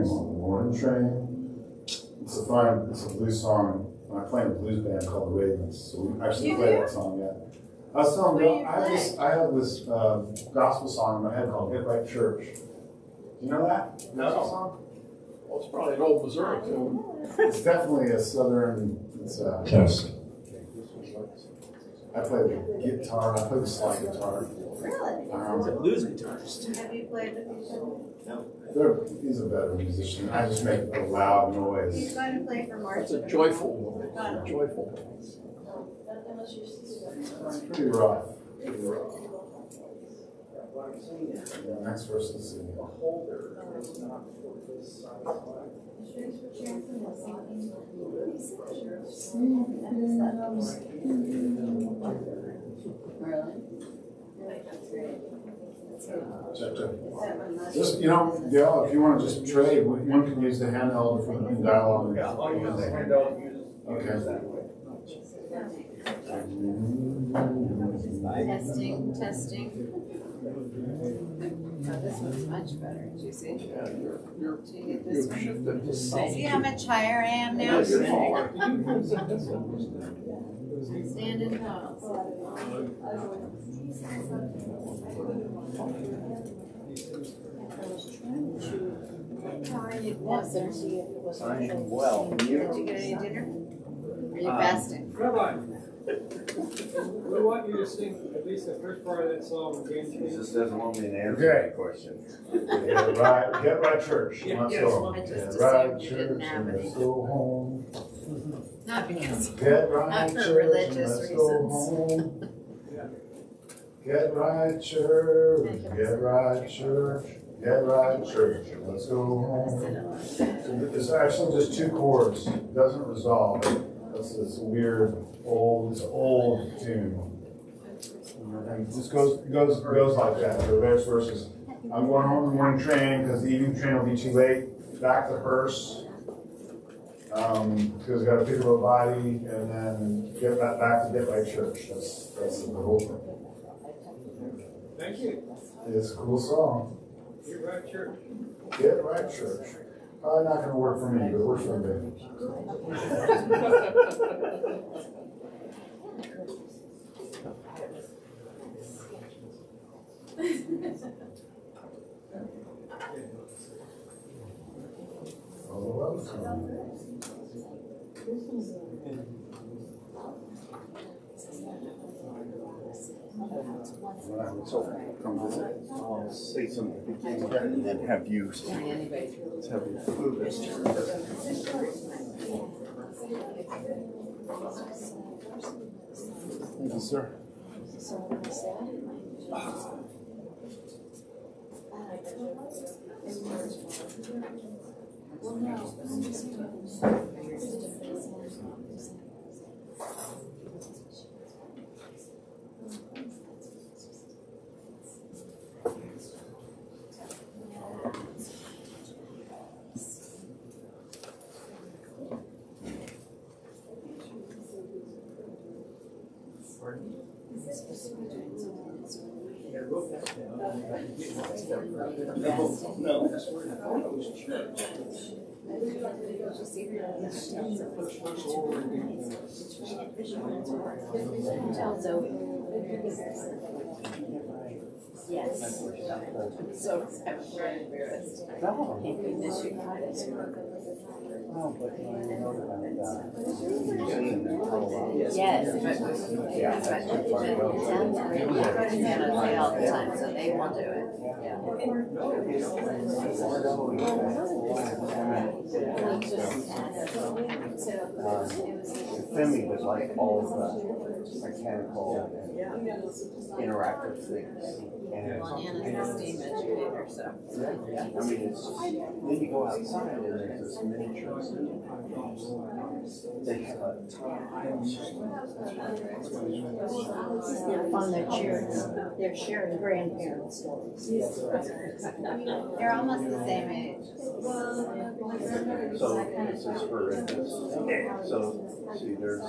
Train, Morning Train. It's a blues song. I play in a blues band called the Ravens, so we actually play that song yet. I was telling you, I have this gospel song in my head called Get Right Church. Do you know that? No. Song? Well, it's probably an old Missouri tune. It's definitely a southern, Test. I play the guitar, I play the slide guitar. Really? He's a blues guitarist. Have you played with each other? He's a better musician. I just make a loud He's noise. going to play for March. It's a joyful. It's pretty rough. The next verse is the just, Gail, if you want to just trade, one can use the handheld for dialogue. Yeah, I'll use the handheld. Okay. Testing. Oh, this one's much better. Do you see? Yeah, You've shifted to sound. See how much higher I am now? You're taller. Standing tall. How are you? I'm well. Did you get any dinner? Are you fasting? Rabbi, we want you to sing at least the first part of that song again. Jesus doesn't want me to answer that question. Get right church. Let's go. I just Get assumed right you church didn't have and any. let's go home. Not because. Get right Not for church and religious let's go reasons. home. Get right church, get right church, get right church, and let's go home. It's actually just two chords. It doesn't resolve. It's this weird old tune. And it just goes like that. The next verse is, I'm going home in the morning train because the evening train will be too late. Back to Hearst. Because I got to pick up a body and then get back to Get Right Church. That's the whole thing. Thank you. It's a cool song. Get right church. Get Right Church. Probably not going to work for me, but it works for me. So come visit. I'll say something and then have you food. Thank you, sir. Tell Zoe. Yes. So I'm very embarrassed. Can't be this year. Yes, but play all the time, so they won't do it. Femi was like all the mechanical and interactive things. And Well, Anna's a steam educator, so. I mean, it's then you go outside and there's this miniature. They have a On their sharing, they're sharing grandparent stories. They're almost the same age. So this is for instance. So see, there's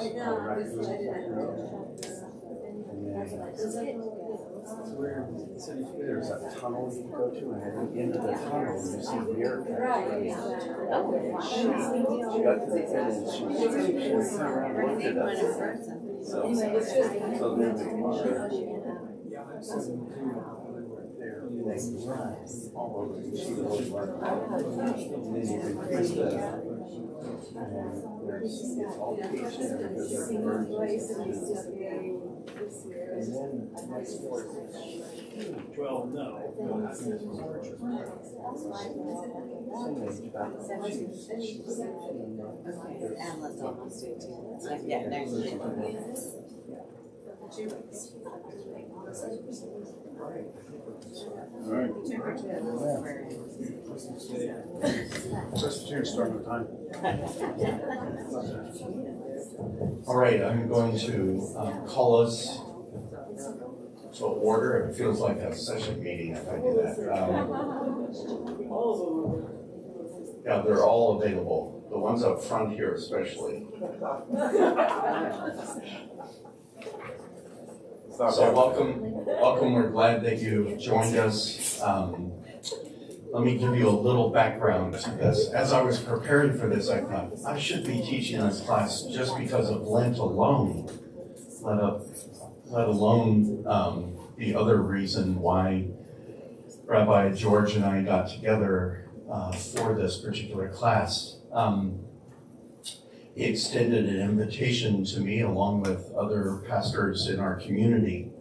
It's weird. The city's There's a tunnel you can go to, and at the end of the tunnel, you see deer cats running. She got to the end, and she turned around and looked at us. So then Yeah, I'm 72. they run all over the she goes like that. And then you can press the, and it's all caged in because they're birds. And then next door is Well, no. And let's almost do it too. Yeah, next week. All right. Presbyterian starting with time. All right, I'm going to call us to order. It feels like a session meeting if I do that. Yeah, they're all available. The ones up front here especially. So welcome. We're glad that you've joined us. Let me give you a little background to this. As I was preparing for this, I thought I should be teaching this class just because of Lent alone, let alone the other reason why Rabbi George and I got together for this particular class. He extended an invitation to me along with other pastors in our community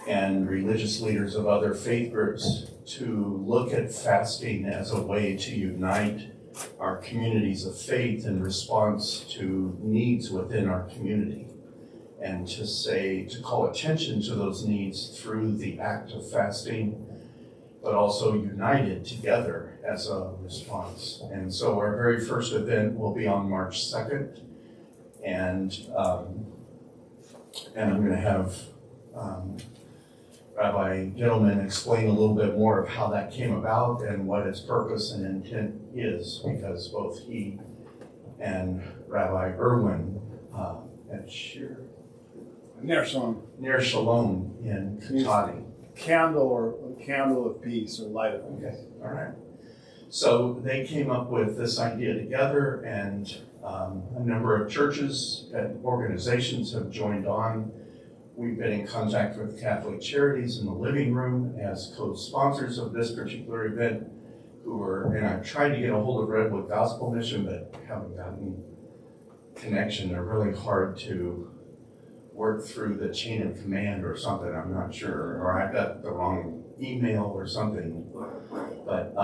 and religious leaders of other faith groups to look at fasting as a way to unite our communities of faith in response to needs within our community, and to call attention to those needs through the act of fasting, but also united together as a response. And so our very first event will be on March 2nd, and I'm going to have Rabbi Gittleman explain a little bit more of how that came about and what its purpose and intent is, because both he and Rabbi Irwin at Ner Shalom. Ner Shalom in Katati. Candle of peace or light of peace. Okay, all right. So they came up with this idea together, and a number of churches and organizations have joined on. We've been in contact with Catholic Charities in the Living Room as co-sponsors of this particular event, and I've tried to get a hold of Redwood Gospel Mission, but haven't gotten connection. They're really hard to work through the chain of command or something, I'm not sure, or I got the wrong email or something. But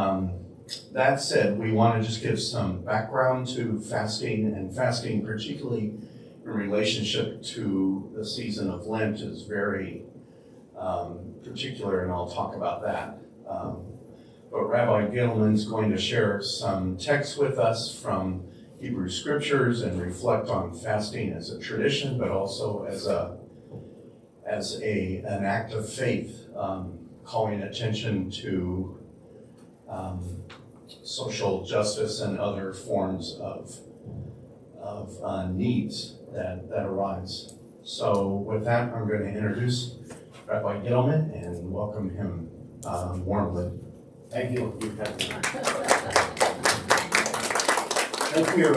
that said, we want to just give some background to fasting, and fasting particularly in relationship to the season of Lent is very particular, and I'll talk about that. But Rabbi Gittleman's going to share some texts with us from Hebrew scriptures and reflect on fasting as a tradition, but also as an act of faith, calling attention to social justice and other forms of needs that arise. So with that, I'm going to introduce Rabbi Gittleman and welcome him warmly. Thank you. Thank you,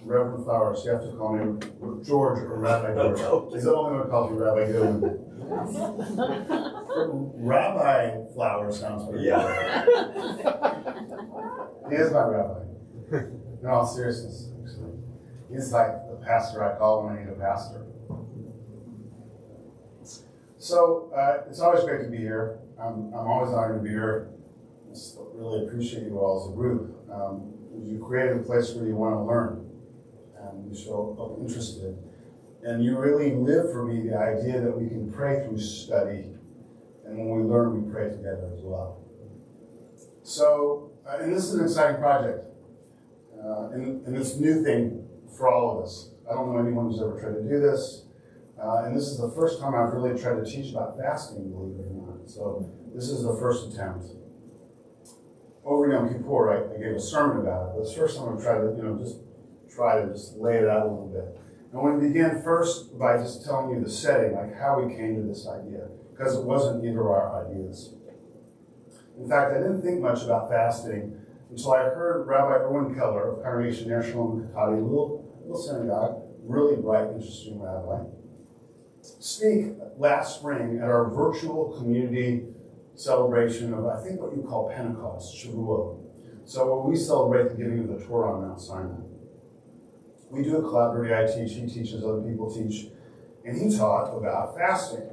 Reverend Flowers. You have to call me George or Rabbi George. He's the only one who calls me Rabbi Gittleman. Rabbi Flowers sounds pretty good. He is my rabbi. In all seriousness, actually. He's like the pastor I call when I need a pastor. So it's always great to be here. I'm always honored to be here. I just really appreciate you all as a group. You created a place where you want to learn, and you show up interested. And you really live for me the idea that we can pray through study, and when we learn, we pray together as well. So, and this is an exciting project, and it's a new thing for all of us. I don't know anyone who's ever tried to do this, and this is the first time I've really tried to teach about fasting, believe it or not. So this is the first attempt. Over Yom Kippur, I gave a sermon about it. But it's the first time I've tried to just lay it out a little bit. I want to begin first by just telling you the setting, like how we came to this idea. because it wasn't either of our ideas. In fact, I didn't think much about fasting until I heard Rabbi Erwin Keller of Congregation Ner Shalom Katati, a little synagogue, really bright, interesting rabbi, speak last spring at our virtual community celebration of, I think, what you call Pentecost, Shavuot. So when we celebrate the giving of the Torah on Mount Sinai. We do a collaborative. I teach, he teaches, other people teach, and he taught about fasting.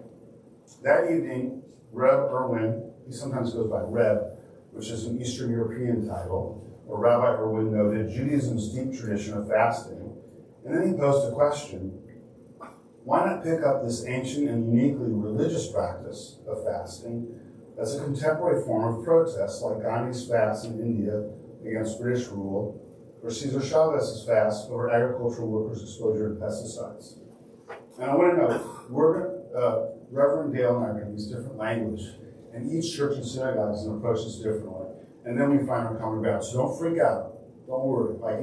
That evening, Reb Erwin, he sometimes goes by Reb, which is an Eastern European title, where Rabbi Erwin noted Judaism's deep tradition of fasting, and then he posed a question: why not pick up this ancient and uniquely religious practice of fasting as a contemporary form of protest, like Gandhi's fast in India against British rule, or Cesar Chavez's fast over agricultural workers' exposure to pesticides? And I want to know, Reverend Dale and I are going to use different language, and each church and synagogue is going to approach this differently. And then we find our common ground. So don't freak out. Don't worry. Like,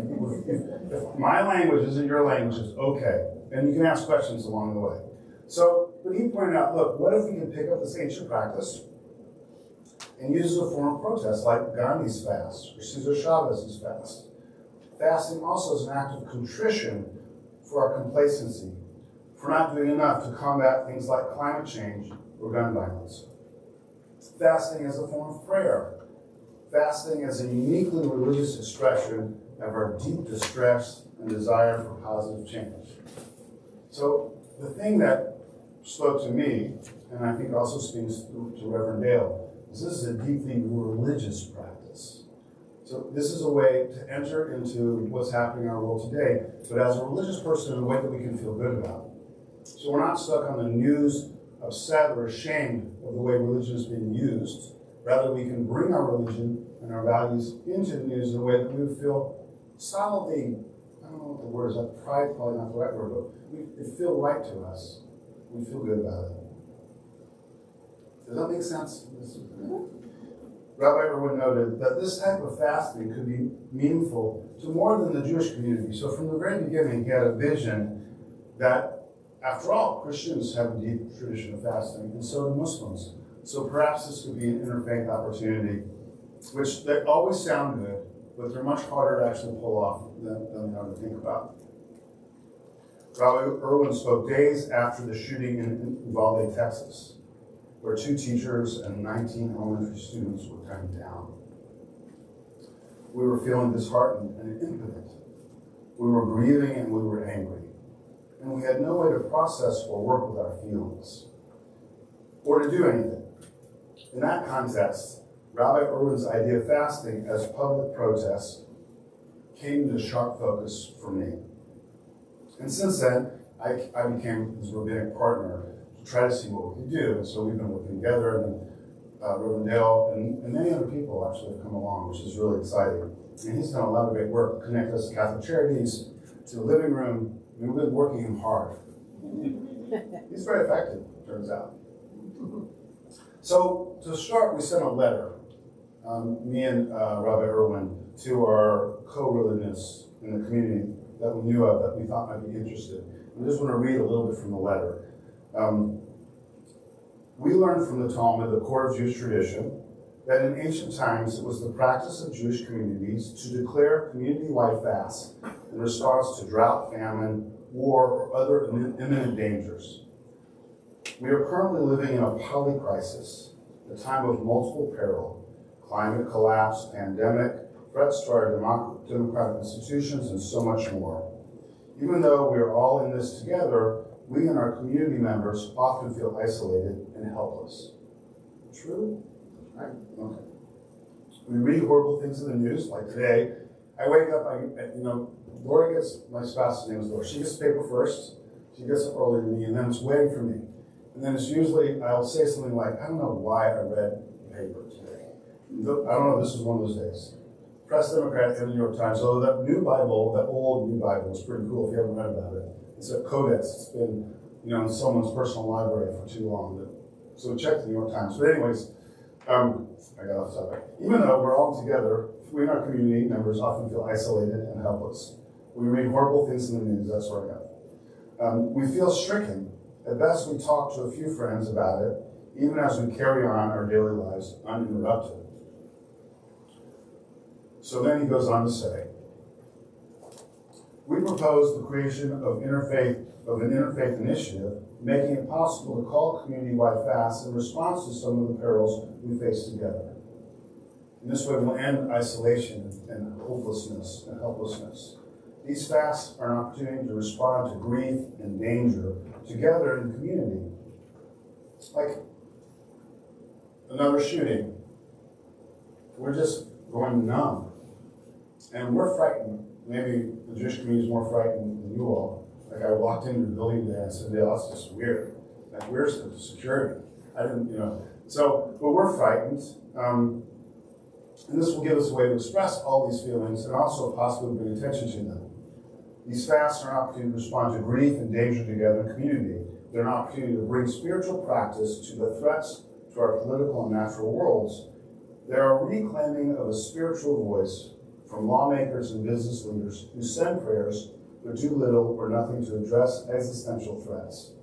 if my language isn't your language, it's okay. And you can ask questions along the way. So, but he pointed out, look, what if we could pick up this ancient practice and use it as a form of protest, like Gandhi's fast or Cesar Chavez's fast? Fasting also is an act of contrition for our complacency, for not doing enough to combat things like climate change or gun violence. Fasting as a form of prayer. Fasting as a uniquely religious expression of our deep distress and desire for positive change. So the thing that spoke to me, and I think also speaks to Reverend Dale, is this is a deeply religious practice. So this is a way to enter into what's happening in our world today, but as a religious person in a way that we can feel good about. So we're not stuck on the news, upset or ashamed of the way religion is being used. Rather, we can bring our religion and our values into the news in a way that we would feel solidly, I don't know what the word is, like pride, probably not the right word, but it feel right to us. We feel good about it. Does that make sense? Rabbi Erwin noted that this type of fasting could be meaningful to more than the Jewish community. So from the very beginning, he had a vision that, after all, Christians have a deep tradition of fasting, and so do Muslims. So perhaps this could be an interfaith opportunity, which they always sound good, but they're much harder to actually pull off than they are to think about. Rabbi Erwin spoke days after the shooting in Uvalde, Texas, where 2 teachers and 19 elementary students were gunned down. We were feeling disheartened and impotent. We were grieving and we were angry. And we had no way to process or work with our feelings, or to do anything. In that context, Rabbi Erwin's idea of fasting as public protest came into sharp focus for me. And since then, I became his rabbinic partner to try to see what we could do. And so we've been working together, and Reverend Dale and many other people actually have come along, which is really exciting. And he's done a lot of great work to connect us to Catholic Charities, to the living room. We've been working him hard. He's very effective, turns out. So to start, we sent a letter, me and Rabbi Erwin, to our co-religionists in the community that we knew of that we thought might be interested. I just want to read a little bit from the letter. We learned from the Talmud, the core of Jewish tradition, that in ancient times it was the practice of Jewish communities to declare community-wide fasts in response to drought, famine, war, or other imminent dangers. We are currently living in a polycrisis, a time of multiple peril: climate collapse, pandemic, threats to our democratic institutions, and so much more. Even though we are all in this together, we and our community members often feel isolated and helpless. True? Right? Okay. We read horrible things in the news, like today. I wake up, Laura gets, my spouse's name is Laura, she gets the paper first, she gets up earlier than me, and then it's waiting for me. And then it's usually, I'll say something like, I don't know why I read the paper today. I don't know, this is one of those days. Press Democrat and the New York Times, although that new Bible, that old new Bible, is pretty cool if you haven't read about it. It's a codex. It's been, in someone's personal library for too long. So check the New York Times. But anyways, I got off topic. Even though we're all together, we in our community members often feel isolated and helpless. We read horrible things in the news, that sort of stuff. We feel stricken. At best, we talk to a few friends about it, even as we carry on our daily lives uninterrupted. So then he goes on to say, we propose the creation of an interfaith initiative, making it possible to call community-wide fasts in response to some of the perils we face together. In this way, we'll end isolation and hopelessness and helplessness. These fasts are an opportunity to respond to grief and danger together in community. Like another shooting, we're just going numb. And we're frightened. Maybe the Jewish community is more frightened than you all. Like I walked into the building today and said, yeah, that's just weird. Like, where's the security? I didn't, So, but we're frightened. And this will give us a way to express all these feelings and also possibly bring attention to them. These fasts are an opportunity to respond to grief and danger together in community. They're an opportunity to bring spiritual practice to the threats to our political and natural worlds. They're a reclaiming of a spiritual voice from lawmakers and business leaders who send prayers but do little or nothing to address existential threats.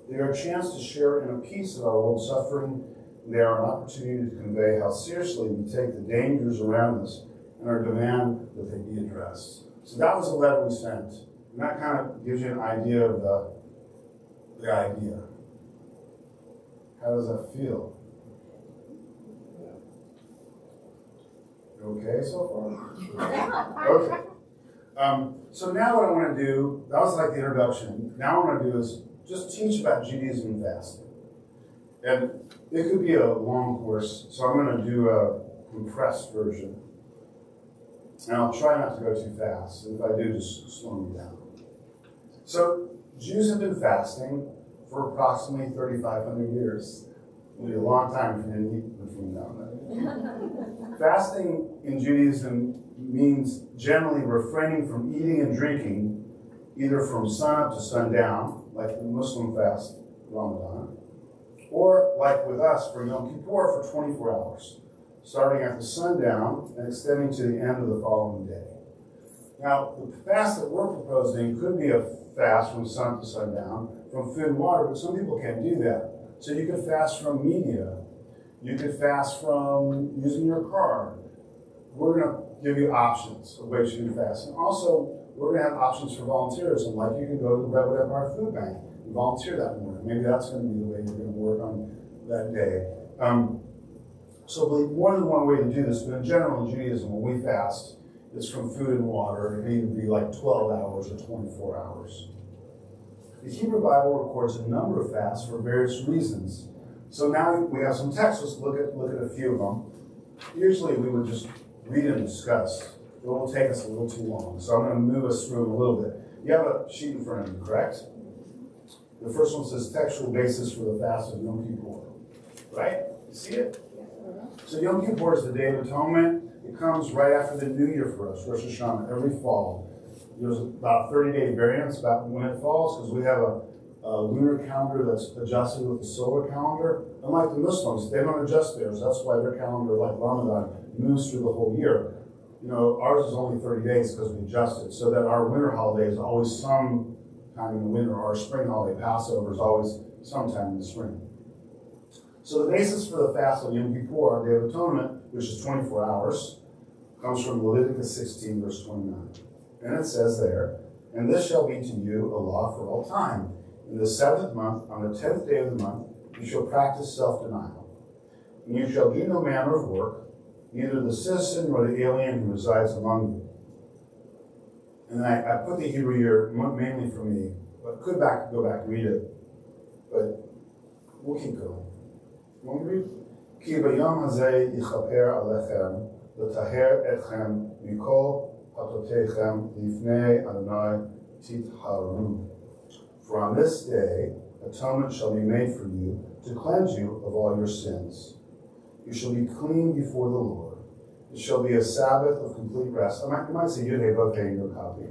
They are a chance to share in a piece of our world's suffering. They are an opportunity to convey how seriously we take the dangers around us and our demand that they be addressed. So that was the letter we sent. And that kind of gives you an idea of the idea. How does that feel? You okay so far? Okay. So now what I want to do, that was like the introduction. Now what I want to do is just teach about Judaism and fasting. And it could be a long course, so I'm going to do a compressed version. And I'll try not to go too fast. If I do, just slow me down. So Jews have been fasting for approximately 3,500 years. It'll be a long time if you didn't eat between now and then. Fasting in Judaism means generally refraining from eating and drinking, either from sunup to sundown, like the Muslim fast, Ramadan, or like with us for Yom Kippur for 24 hours, starting at the sundown and extending to the end of the following day. Now, the fast that we're proposing could be a fast from sun to sundown, from food and water, but some people can't do that. So you could fast from media. You could fast from using your car. We're going to give you options of ways you can fast. And also, we're going to have options for volunteerism, like you can go to the Redwood Empire Food Bank and volunteer that morning. Maybe that's going to be the way you're going to work on that day. So more than one way to do this, but in general, in Judaism, when we fast, it's from food and water. It can either be like 12 hours or 24 hours. The Hebrew Bible records a number of fasts for various reasons. So now we have some texts. Let's look at a few of them. Usually we would just read and discuss. It will take us a little too long. So I'm going to move us through a little bit. You have a sheet in front of you, correct? The first one says textual basis for the fast of Yom Kippur. Right? You see it? So Yom Kippur is the Day of Atonement. It comes right after the New Year for us, Rosh Hashanah, every fall. There's about 30-day variance about when it falls, because we have a lunar calendar that's adjusted with the solar calendar. Unlike the Muslims, they don't adjust theirs. That's why their calendar, like Ramadan, moves through the whole year. Ours is only 30 days because we adjust it, so that our winter holiday is always some time in the winter. Our spring holiday, Passover, is always sometime in the spring. So the basis for the fast of Yom Kippur, our Day of Atonement, which is 24 hours, comes from Leviticus 16, verse 29. And it says there, "And this shall be to you a law for all time. In the 7th month, on the 10th day of the month, you shall practice self-denial. And you shall do no manner of work, neither the citizen nor the alien who resides among you." And I put the Hebrew here mainly for me, but could go back and read it. But we'll keep going. Want to read? "Ki bayom hazeh yichaper alechem, l'taher etchem, mikol hatotechem, lifnei Adonai titharu. For on this day, atonement shall be made for you, to cleanse you of all your sins. You shall be clean before the Lord. It shall be a Sabbath of complete rest." You might say Yud Hey Vav Hey in your copy.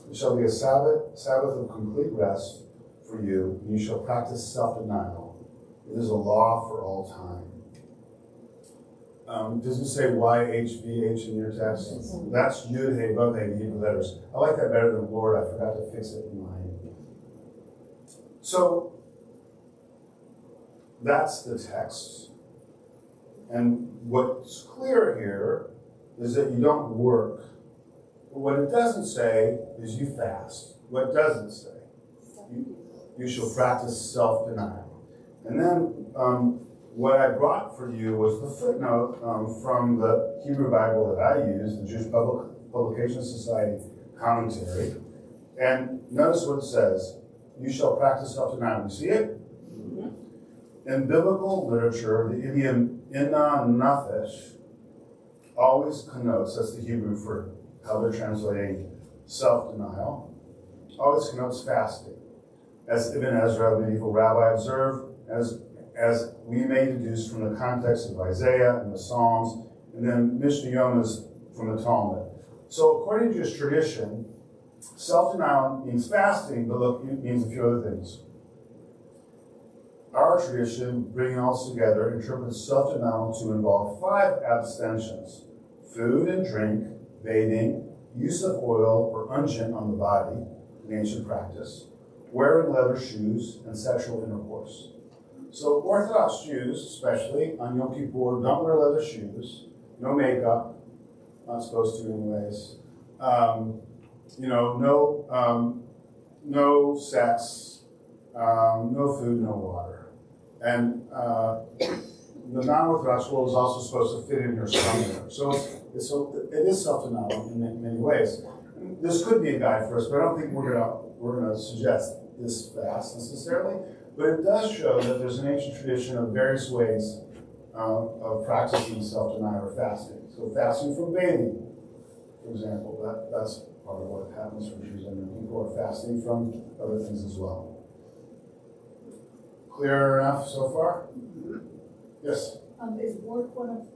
It shall be a Sabbath of complete rest for you, and you shall practice self-denial. It is a law for all time. Does it say YHVH in your text? Yes. That's Yud Hey Vav Hey, the Hebrew letters. I like that better than Lord. I forgot to fix it in mine. So, that's the text. And what's clear here is that you don't work. But what it doesn't say is you fast. What it doesn't say, you shall practice self-denial. And then what I brought for you was the footnote from the Hebrew Bible that I use, the Jewish Publication Society commentary. And notice what it says. You shall practice self-denial. You see it? In biblical literature, the idiom inna nefesh always connotes, that's the Hebrew for how they're translating self-denial, always connotes fasting. As Ibn Ezra, the medieval rabbi, observed, as we may deduce from the context of Isaiah and the Psalms, and then Mishnah Yoma's from the Talmud. So according to Jewish tradition, self-denial means fasting, but look, it means a few other things. Our tradition, bringing all this together, interprets self-denial to involve 5 abstentions: food and drink, bathing, use of oil or unguent on the body, an ancient practice, wearing leather shoes, and sexual intercourse. So Orthodox Jews, especially on Yom Kippur, don't wear leather shoes, no makeup, not supposed to anyways, no sex, no food, no water. And the non-Orthodox world is also supposed to fit in your stomach. So it is self-denial in many ways. This could be a guide for us, but I don't think we're gonna suggest this fast necessarily. But it does show that there's an ancient tradition of various ways of practicing self-denial or fasting. So fasting from bathing, for example, that's part of what happens for Jews, and people are fasting from other things as well. Clear enough so far? Yes? Is work one of?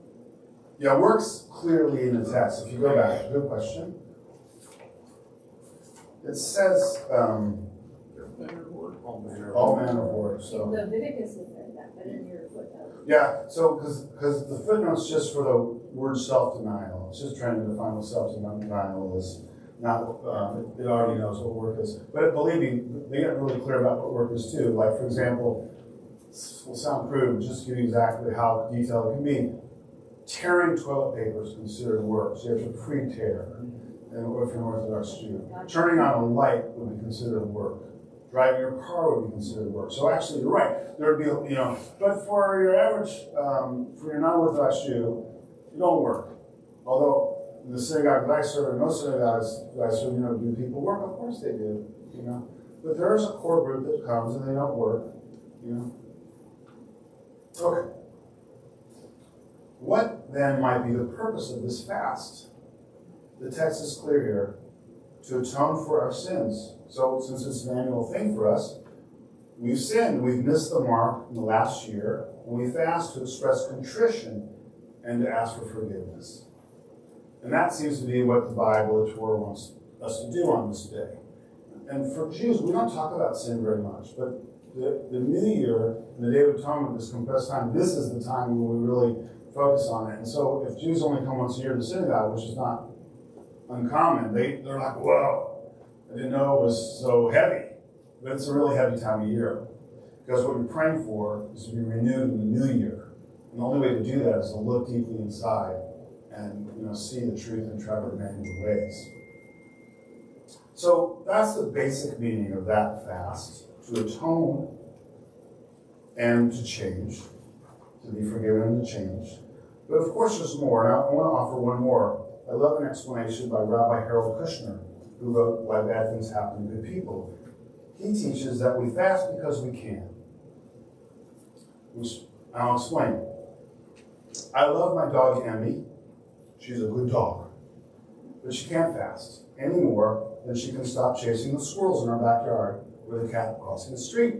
Yeah, work's clearly in the text. If you go back, good question. It says all manner of work. So Leviticus is that, but in your footnote. yeah, so because the footnote's just for the word self-denial. It's just trying to define what self-denial is. Not it already knows what work is. But believe me, they get really clear about what work is too. Like, for example, will sound crude, just to give you exactly how detailed it can be. Tearing toilet paper is considered work, so you have to pre-tear, and if you're an Orthodox Jew. Turning on a light would be considered work. Driving your car would be considered work. So actually, you're right. There would be, but for your average, for your non-Orthodox Jew, you don't work. Although in the synagogue that I serve, and most synagogues that I serve, do people work? Of course they do, But there is a core group that comes and they don't work, Okay. What then might be the purpose of this fast? The text is clear here: to atone for our sins. So since it's an annual thing for us, we've sinned, we've missed the mark in the last year, and we fast to express contrition and to ask for forgiveness. And that seems to be what the Bible, the Torah, wants us to do on this day. And for Jews, we don't talk about sin very much, but the New Year and the Day of Atonement, this compressed time, this is the time when we really focus on it. And so if Jews only come once a year to synagogue, which is not uncommon, they're like, whoa, I didn't know it was so heavy. But it's a really heavy time of year. Because what you're praying for is to be renewed in the new year. And the only way to do that is to look deeply inside and see the truth and try to remain in the ways. So that's the basic meaning of that fast: to atone and to change, to be forgiven and to change. But of course there's more, and I want to offer one more. I love an explanation by Rabbi Harold Kushner, who wrote Why Bad Things Happen to Good People. He teaches that we fast because we can, which I'll explain. I love my dog Emmy. She's a good dog, but she can't fast any more than she can stop chasing the squirrels in our backyard or the cat crossing the street.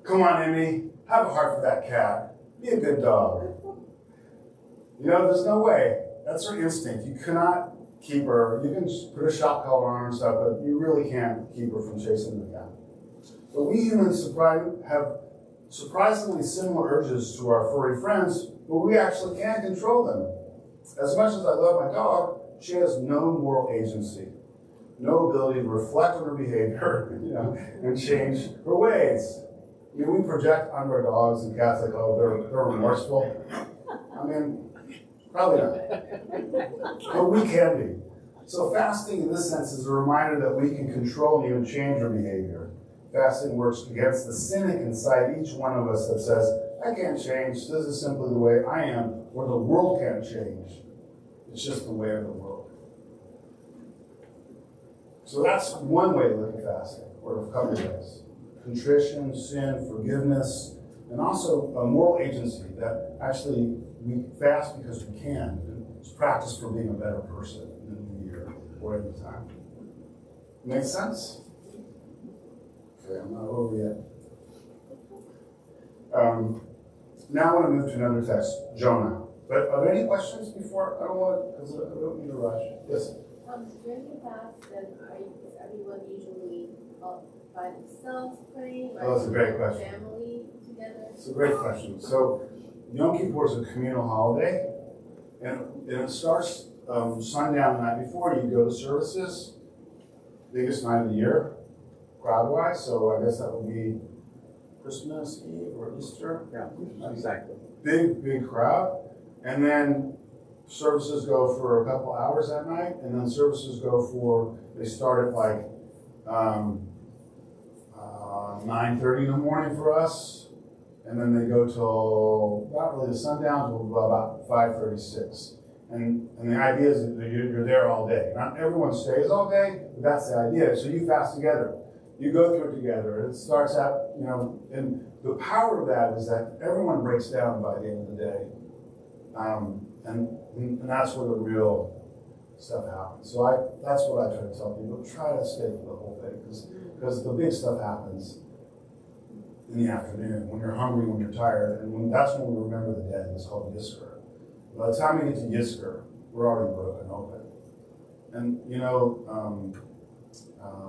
Come on, Emmy, have a heart for that cat. Be a good dog. There's no way. That's her instinct. You cannot keep her. You can put a shock collar on her and stuff, but you really can't keep her from chasing the cat. But we humans have surprisingly similar urges to our furry friends, but we actually can't control them. As much as I love my dog, she has no moral agency, no ability to reflect on her behavior, and change her ways. I mean, we project on our dogs and cats like, oh, they're remorseful. I mean, probably not. But we can be. So fasting in this sense is a reminder that we can control and even change our behavior. Fasting works against the cynic inside each one of us that says, I can't change, this is simply the way I am, or the world can't change. It's just the way of the world. So that's one way to look at fasting, or a couple of ways. Contrition, sin, forgiveness, and also a moral agency that actually we fast because we can. It's practice for being a better person in the new year or any time. Make sense? Okay, I'm not over yet. Now I want to move to another text, Jonah. But are there any questions before? I don't need to rush. Yes? During the fast, then is everyone usually by themselves praying? Oh, that's a great question. Family together? It's a great question. So Yom Kippur is a communal holiday, and it starts sundown the night before. You go to services, biggest night of the year, crowd-wise. So I guess that would be Christmas Eve or Easter. Yeah, exactly. Big crowd. And then services go for a couple hours that night, and then services they start at like 9:30 in the morning for us, and then they go till, not really the sundown, till about 5:36. And the idea is that you're there all day. Not everyone stays all day, but that's the idea. So you fast together. You go through it together. It starts out, and the power of that is that everyone breaks down by the end of the day. And that's where the real stuff happens. So that's what I try to tell people. Try to stay for the whole thing, because the big stuff happens in the afternoon, when you're hungry, when you're tired, and that's when we remember the dead. It's called Yisker. By the time we get to Yisker, we're already broken open. And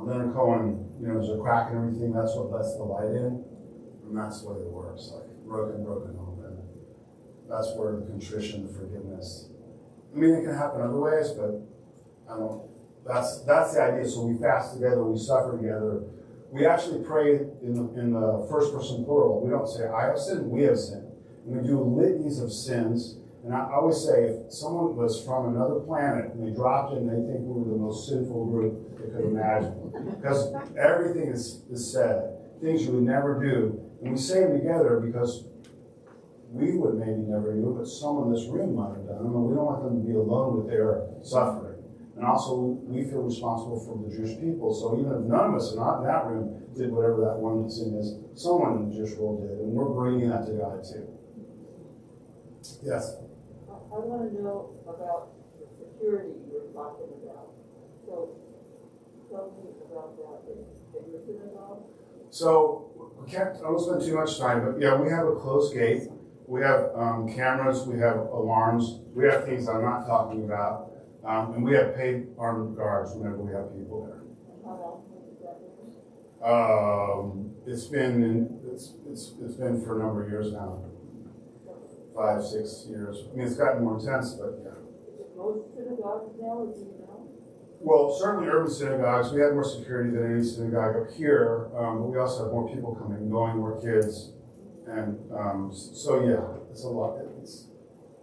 Leonard Cohen, there's a crack in everything. That's what lets the light in, and that's the way it works. Like broken open. That's where the contrition, the forgiveness. I mean, it can happen other ways, but that's the idea. So we fast together, we suffer together. We actually pray in the first person plural. We don't say, I have sinned, we have sinned. And we do litanies of sins. And I always say, if someone was from another planet and they dropped in, they think we were the most sinful group they could imagine. Because everything is said, things you would never do. And we say them together because we would maybe never do, but someone in this room might have done them, and we don't want them to be alone with their suffering. And also, we feel responsible for the Jewish people, so even if none of us are not in that room did whatever that one sin is, someone in the Jewish world did, and we're bringing that to God too. Yes? I want to know about the security you were talking about. So, tell me about that in your synagogue. So, I won't spend too much time, but yeah, we have a closed gate. We have cameras, we have alarms, we have things I'm not talking about, and we have paid armed guards whenever we have people there. How long has that been? It's been for a number of years now, 5, 6 years. I mean, it's gotten more intense, but yeah. Most synagogues now, do you know? Well, certainly urban synagogues, we have more security than any synagogue up here, but we also have more people coming and going, more kids. And so, yeah, it's a lot.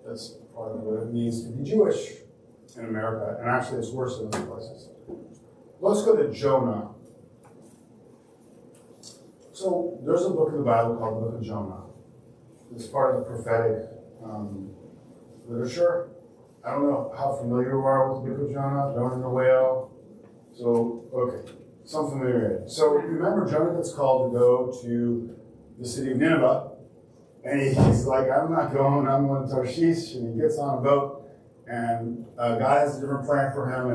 That's part of what it means to be Jewish in America. And actually, it's worse in other places. Let's go to Jonah. So there's a book in the Bible called the Book of Jonah. It's part of the prophetic literature. I don't know how familiar you are with the Book of Jonah, Jonah and the whale. So, okay, some familiarity. So remember, Jonah gets called to go to the city of Nineveh, and he's like, I'm not going, I'm going to Tarshish, and he gets on a boat, and God has a different plan for him,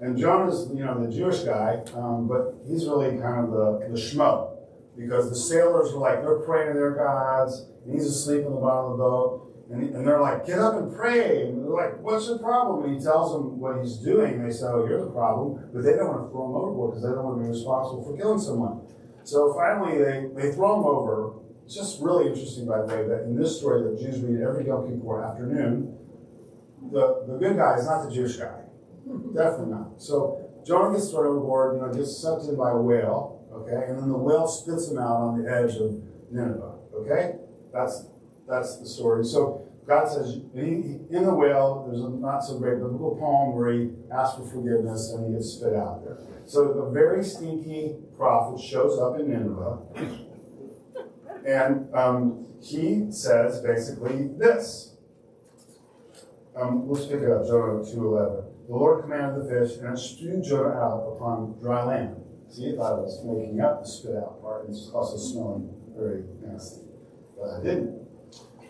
and Jonah's, the Jewish guy, but he's really kind of the schmo, because the sailors are like, they're praying to their gods, and he's asleep in the bottom of the boat, and they're like, get up and pray, and they're like, what's the problem? And he tells them what he's doing, they say, oh, you're the problem, but they don't want to throw him overboard, because they don't want to be responsible for killing someone. So finally, they throw him over. It's just really interesting, by the way, that in this story that Jews read every Yom Kippur afternoon, the good guy is not the Jewish guy. Definitely not. So Jonah gets thrown overboard, gets sucked in by a whale, okay? And then the whale spits him out on the edge of Nineveh, okay? That's the story. So God says, in the whale, there's a not so great biblical poem where he asks for forgiveness and he gets spit out there. So the very stinky prophet shows up in Nineveh, and he says basically this. Let's pick it up, Jonah 2:11. The Lord commanded the fish, and it spewed Jonah out upon dry land. See, I thought I was making up the spit out part. It's also smelling very nasty. But I didn't.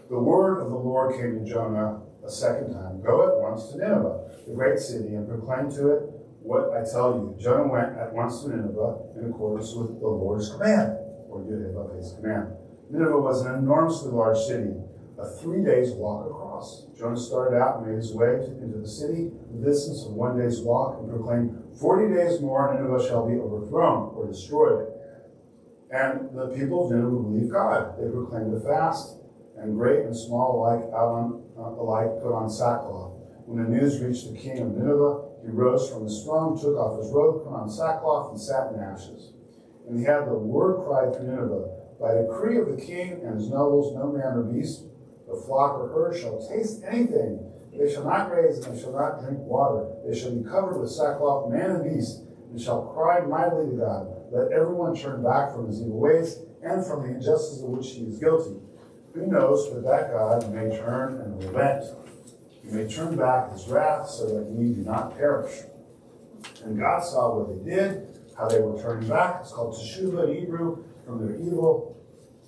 The word of the Lord came to Jonah a second time. Go at once to Nineveh, the great city, and proclaim to it what I tell you. Jonah went at once to Nineveh in accordance with the Lord's command, or Yud-Heh-Vav's command. Nineveh was an enormously large city, a 3 days walk across. Jonah started out and made his way into the city, the distance of 1 day's walk, and proclaimed, 40 days more, and Nineveh shall be overthrown or destroyed. And the people of Nineveh believed God. They proclaimed a fast, and great and small alike put on sackcloth. When the news reached the king of Nineveh, he rose from his throne, took off his robe, put on sackcloth, and sat in ashes. And he had the word cried to Nineveh, by decree of the king and his nobles, no man or beast, or flock or herd shall taste anything. They shall not graze, and they shall not drink water. They shall be covered with sackcloth, man and beast, and shall cry mightily to God. Let everyone turn back from his evil ways and from the injustice of which he is guilty. Who knows but that God may turn and relent. He may turn back his wrath so that we do not perish. And God saw what they did, how they were turning back. It's called teshuvah in Hebrew, from their evil.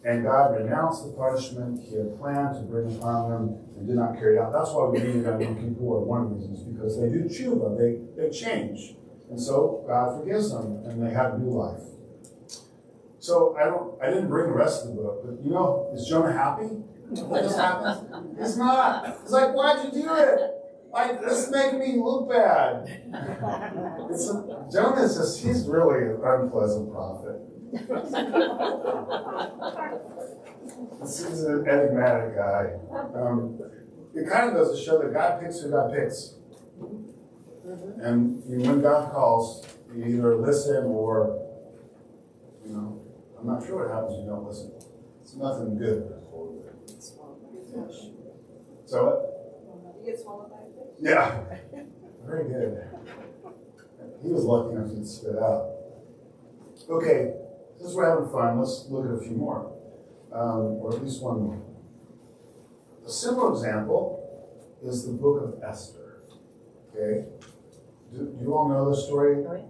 And God renounced the punishment he had planned to bring upon them and did not carry it out. That's why we read that when people are one of the reasons, because they do teshuvah, they change. And so God forgives them and they have new life. So I didn't bring the rest of the book, but you know, is Jonah happy? What just happened? He's not. He's like, why'd you do it? Like, this is making me look bad. Jonah's just, he's really an unpleasant prophet. This is an enigmatic guy. It kind of goes to show that God picks who God picks. And when God calls, you either listen or, you know, I'm not sure what happens when you don't listen. It's nothing good. So, You get swallowed by a fish? yeah, very good. He was lucky enough to spit out. Okay, since we're having fun, let's look at a few more, or at least one more. A similar example is the book of Esther. Okay, do you all know the story? Okay,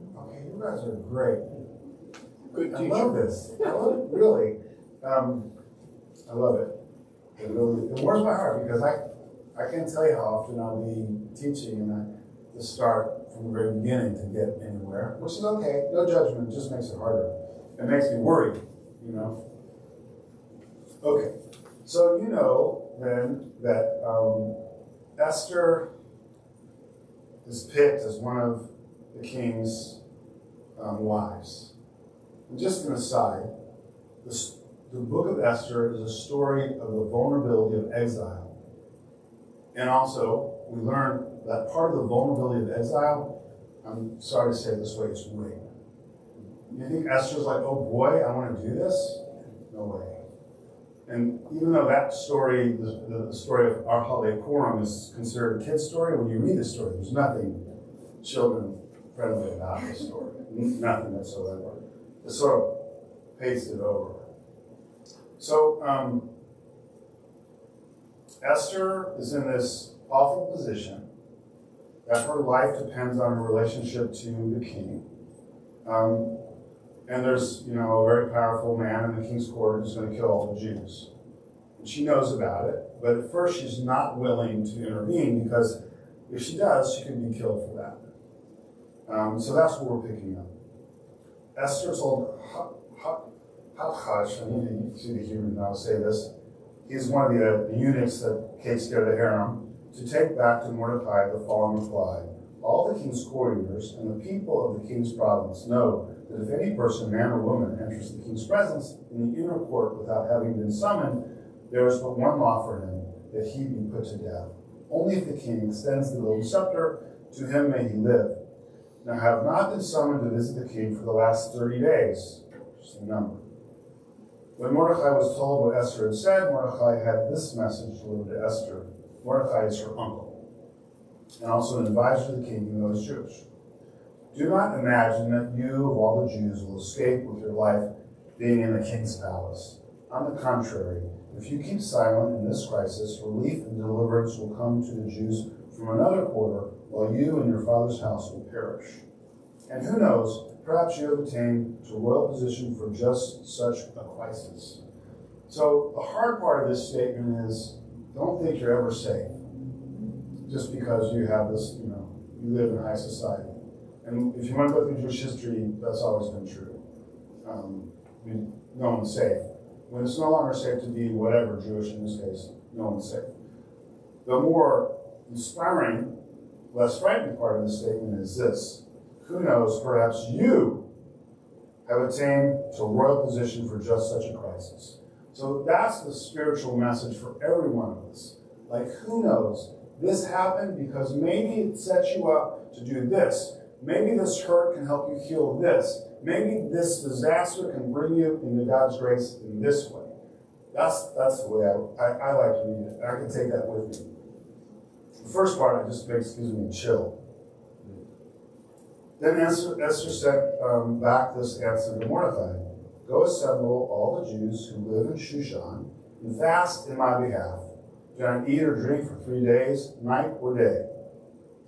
you guys are great. Good I teacher. love this. I love it, really. I love it. It warms my heart because I can't tell you how often I'll be teaching and I just start from the very beginning to get anywhere, which is okay. No judgment, it just makes it harder. It makes me worried, you know. Okay, so you know then that Esther is picked as one of the king's wives. And just an aside, the book of Esther is a story of the vulnerability of exile. And also, we learn that part of the vulnerability of exile, I'm sorry to say it this way, it's rape. You think Esther's like, oh boy, I want to do this? No way. And even though that story, the story of Archale Purim is considered a kid's story, when you read the story, there's nothing children-friendly about the story. Nothing whatsoever. It sort of pasted over. So, Esther is in this awful position that her life depends on her relationship to the king. And there's, you know, a very powerful man in the king's court who's going to kill all the Jews. And she knows about it, but at first she's not willing to intervene because if she does, she could be killed for that. So that's what we're picking up. Esther told Hachash, I need to see the Hebrew now say this, he's one of the eunuchs that takes care of the harem, to take back to Mordecai the following reply. All the king's courtiers and the people of the king's province know that if any person, man or woman, enters the king's presence in the inner court without having been summoned, there is but one law for him, that he be put to death. Only if the king extends the golden scepter, to him may he live. Now I have not been summoned to visit the king for the last 30 days. just a number. When Mordecai was told what Esther had said, Mordecai had this message delivered to Esther. Mordecai is her uncle, and also an advisor to the king, even though he's Jewish. Do not imagine that you, of all the Jews, will escape with your life being in the king's palace. On the contrary, if you keep silent in this crisis, relief and deliverance will come to the Jews from another quarter, while you and your father's house will perish. And who knows, perhaps you have attained to royal position for just such a crisis. So the hard part of this statement is, don't think you're ever safe just because you have this, you live in high society. And if you want to go through Jewish history, that's always been true. No one's safe. When it's no longer safe to be whatever, Jewish in this case, no one's safe. The more inspiring, less frightening part of the statement is this. Who knows, perhaps you have attained to royal position for just such a crisis. So that's the spiritual message for every one of us. Like, who knows, this happened because maybe it sets you up to do this. Maybe this hurt can help you heal this. Maybe this disaster can bring you into God's grace in this way. That's the way I like to read it. I can take that with me. The first part gives me a chill. Then Esther sent back this answer to Mordecai. Go assemble all the Jews who live in Shushan and fast in my behalf. Do not eat or drink for 3 days, night or day.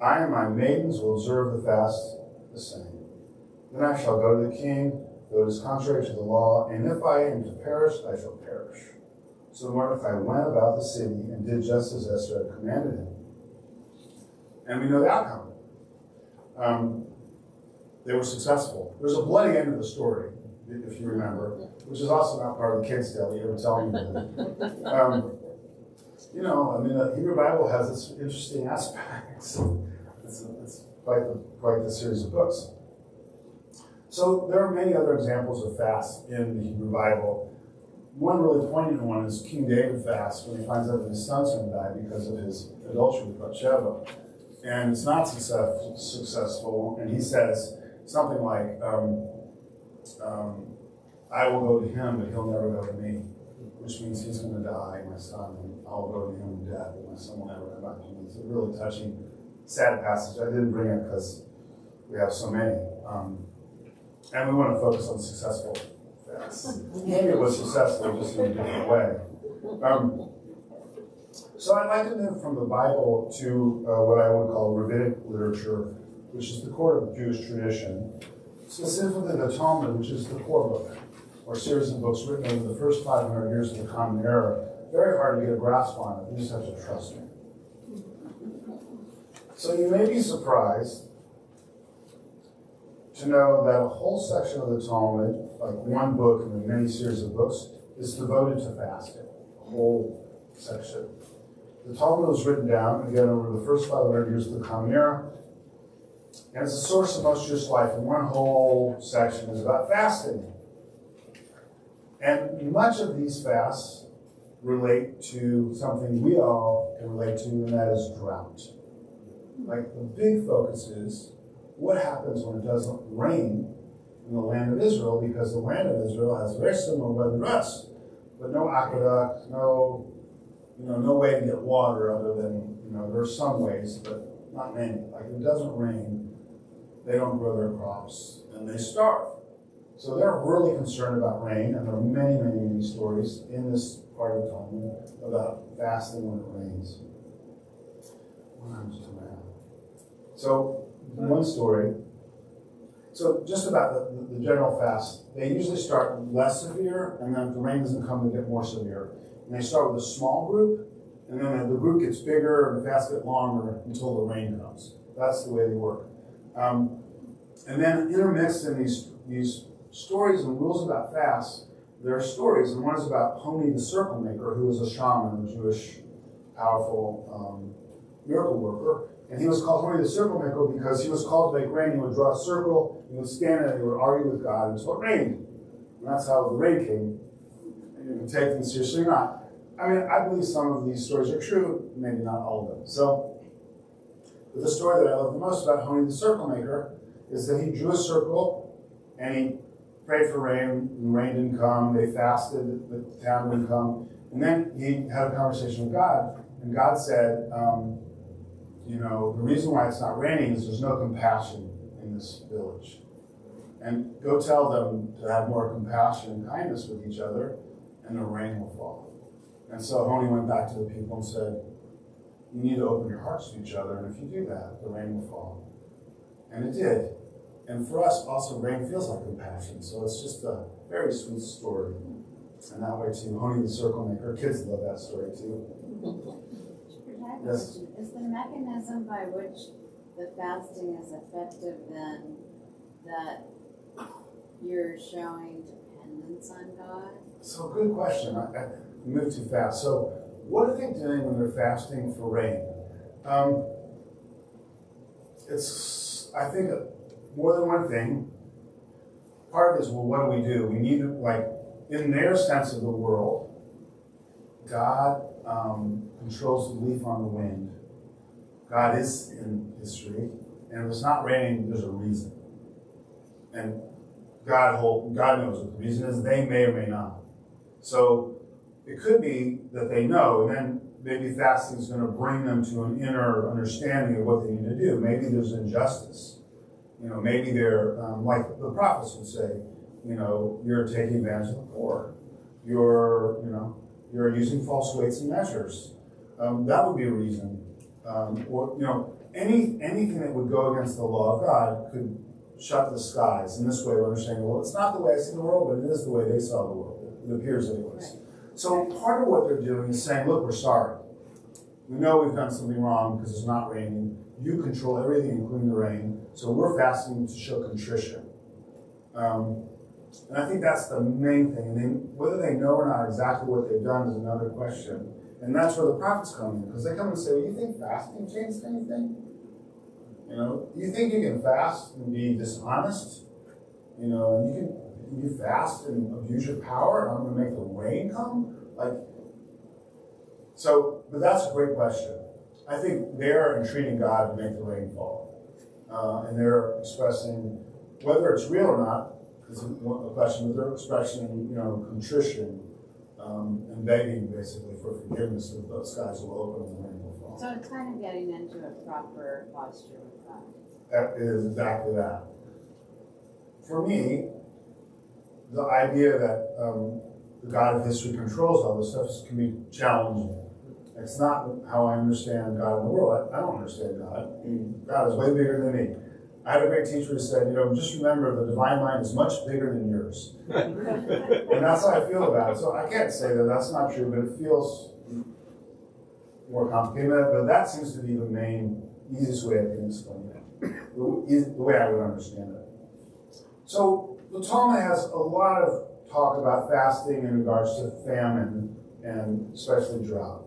I and my maidens will observe the fast the same. Then I shall go to the king, though it is contrary to the law, and if I am to perish, I shall perish. So Mordecai went about the city and did just as Esther had commanded him. And we know the outcome. They were successful. There's a bloody end of the story, if you remember, which is also not part of the kids' tale. You ever tell me that? The Hebrew Bible has its interesting aspects. It's quite the series of books. So there are many other examples of fast in the Hebrew Bible. One really poignant one is King David fast when he finds out that his son's going to die because of his adultery with Bathsheba. And it's not successful, and he says something like, I will go to him, but he'll never go to me, which means he's going to die, my son, and I'll go to him in death, but my son will never come back to me. It's a really touching, sad passage. I didn't bring it because we have so many. And we want to focus on successful fasts. Maybe it was successful, just in a different way. So I'd like to move from the Bible to what I would call rabbinic literature, which is the core of Jewish tradition, specifically the Talmud, which is the core book, or series of books written over the first 500 years of the Common Era. Very hard to get a grasp on it. You just have to trust me. So you may be surprised to know that a whole section of the Talmud, like one book in the many series of books, is devoted to fasting. A whole section. The Talmud was written down, again, over the first 500 years of the Common Era, and it's a source of most Jewish life, and one whole section is about fasting. And much of these fasts relate to something we all can relate to, and that is drought. Like, the big focus is what happens when it doesn't rain in the land of Israel, because the land of Israel has very similar weather to us, but no aqueduct, no way to get water other than, there's some ways, but not many. Like, if it doesn't rain, they don't grow their crops, and they starve. So they're really concerned about rain, and there are many, many, many stories in this part of the Talmud about fasting when it rains. So, one story. So just about the general fast, they usually start less severe, and then if the rain doesn't come, they get more severe. And they start with a small group, and then the group gets bigger, and the fast gets longer until the rain comes. That's the way they work. And then intermixed in these stories and rules about fasts, there are stories, and one is about Honi the circle maker, who was a shaman, a Jewish powerful miracle worker. And he was called Honi the circle maker because he was called to make rain. He would draw a circle, he would stand there, and he would argue with God until it rained. And that's how the rain came. And you can take them seriously or not. I mean, I believe some of these stories are true, maybe not all of them. So, but the story that I love the most about Honi the circle maker is that he drew a circle, and he prayed for rain, and rain didn't come. They fasted, the town didn't come. And then he had a conversation with God, and God said, the reason why it's not raining is there's no compassion in this village. And go tell them to have more compassion and kindness with each other, and the rain will fall. And so Honi went back to the people and said, you need to open your hearts to each other, and if you do that, the rain will fall. And it did. And for us, also, rain feels like compassion. So it's just a very sweet story. And that way, too, Honi the Circle Maker, kids love that story, too. Yes. Is the mechanism by which the fasting is effective then that you're showing dependence on God? So good question. I moved too fast. So what are they doing when they're fasting for rain? It's, I think, more than one thing. Part of it is, well, what do? We need to, like, in their sense of the world, God controls the leaf on the wind. God is in history. And if it's not raining, there's a reason. And God knows what the reason is. They may or may not. So it could be that they know, and then maybe fasting is going to bring them to an inner understanding of what they need to do. Maybe there's injustice. Maybe they're, like the prophets would say, you're taking advantage of the poor. You're using false weights and measures. That would be a reason. Or, anything that would go against the law of God could shut the skies. In this way, we're understanding, well, it's not the way I see the world, but it is the way they saw the world. It appears anyways. So part of what they're doing is saying, look, we're sorry. We know we've done something wrong because it's not raining. You control everything, including the rain. So we're fasting to show contrition. And I think that's the main thing. And then whether they know or not exactly what they've done is another question. And that's where the prophets come in. Because they come and say, well, you think fasting changed anything? You think you can fast and be dishonest? And you fast and abuse your power, and I'm going to make the rain come? But that's a great question. I think they're entreating God to make the rain fall. And they're expressing, whether it's real or not, is a question, but they're expressing, contrition and begging, basically, for forgiveness so that those skies will open and the rain will fall. So it's kind of getting into a proper posture with God. That is exactly that. For me, the idea that the God of history controls all this stuff can be challenging. It's not how I understand God in the world. I don't understand God. God is way bigger than me. I had a great teacher who said, just remember the divine mind is much bigger than yours. And that's how I feel about it. So I can't say that that's not true, but it feels more complicated. But that seems to be the main, easiest way I can explain it. The way I would understand it. So the Talmud has a lot of talk about fasting in regards to famine and especially drought.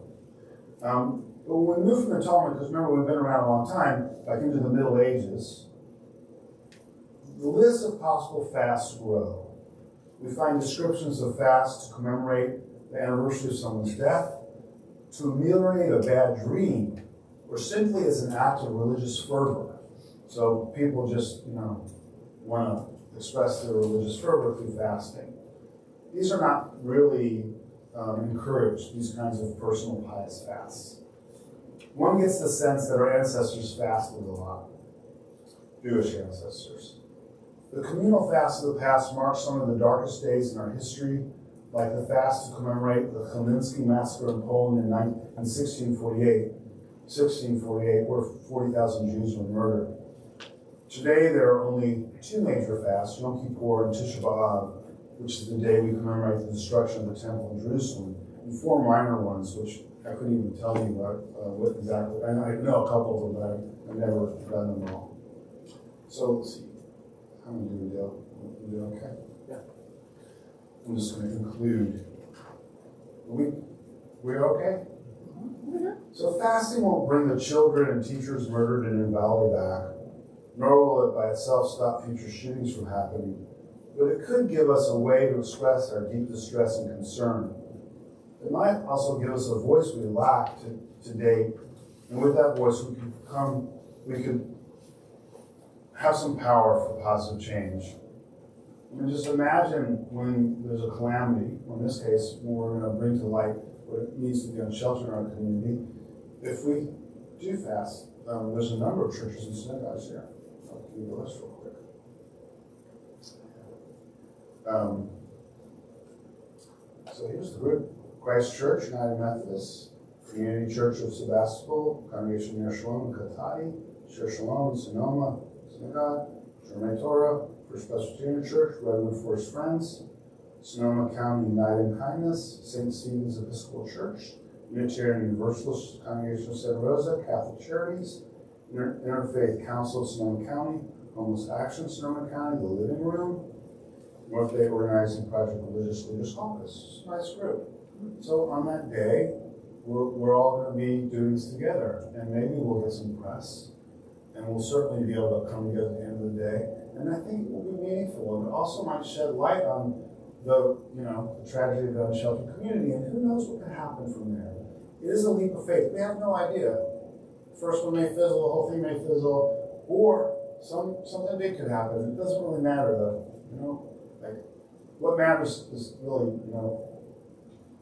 But when we move from the Talmud, because remember we've been around a long time, like into the Middle Ages, the list of possible fasts grow. We find descriptions of fasts to commemorate the anniversary of someone's death, to ameliorate a bad dream, or simply as an act of religious fervor. So people just, want to express their religious fervor through fasting. These are not really encouraged, these kinds of personal pious fasts. One gets the sense that our ancestors fasted a lot, Jewish ancestors. The communal fasts of the past mark some of the darkest days in our history, like the fast to commemorate the Chmielnicki massacre in Poland in 1648, where 40,000 Jews were murdered. Today, there are only two major fasts, Yom Kippur and Tisha B'Av, which is the day we commemorate the destruction of the temple in Jerusalem, and four minor ones, which I couldn't even tell you what exactly. I know a couple of them, but I've never done them all. So let's see. How many do we do? We do okay? Yeah. I'm just going to conclude. We're okay? Mm-hmm. So fasting won't bring the children and teachers murdered in Uvalde back, nor will it by itself stop future shootings from happening, but it could give us a way to express our deep distress and concern. It might also give us a voice we lack to date, and with that voice we could have some power for positive change. I mean, just imagine when there's a calamity, or in this case, when we're going to bring to light what it means to be unsheltered in our community. If we do fast, there's a number of churches and synagogues here. I'll give you the list real quick. So here's the group: Christ Church, United Methodist, Community Church of Sebastopol, Congregation Ner Shalom in Katati, Shir Shalom in Sonoma Synagogue, Jermei Torah, First Presbyterian Church, Redwood Forest Friends, Sonoma County United in Kindness, St. Stephen's Episcopal Church, Unitarian Universalist Congregation of Santa Rosa, Catholic Charities, Interfaith Council of Sonoma County, Homeless Action Sonoma County, The Living Room, North Bay Organizing Project Religious Leaders Caucus. Nice group. So on that day, we're all going to be doing this together, and maybe we'll get some press, and we'll certainly be able to come together at the end of the day. And I think it will be meaningful, and it also might shed light on the tragedy of the unsheltered community, and who knows what could happen from there. It is a leap of faith. We have no idea. First one may fizzle, the whole thing may fizzle, or something big could happen. It doesn't really matter, though. Like what matters is really,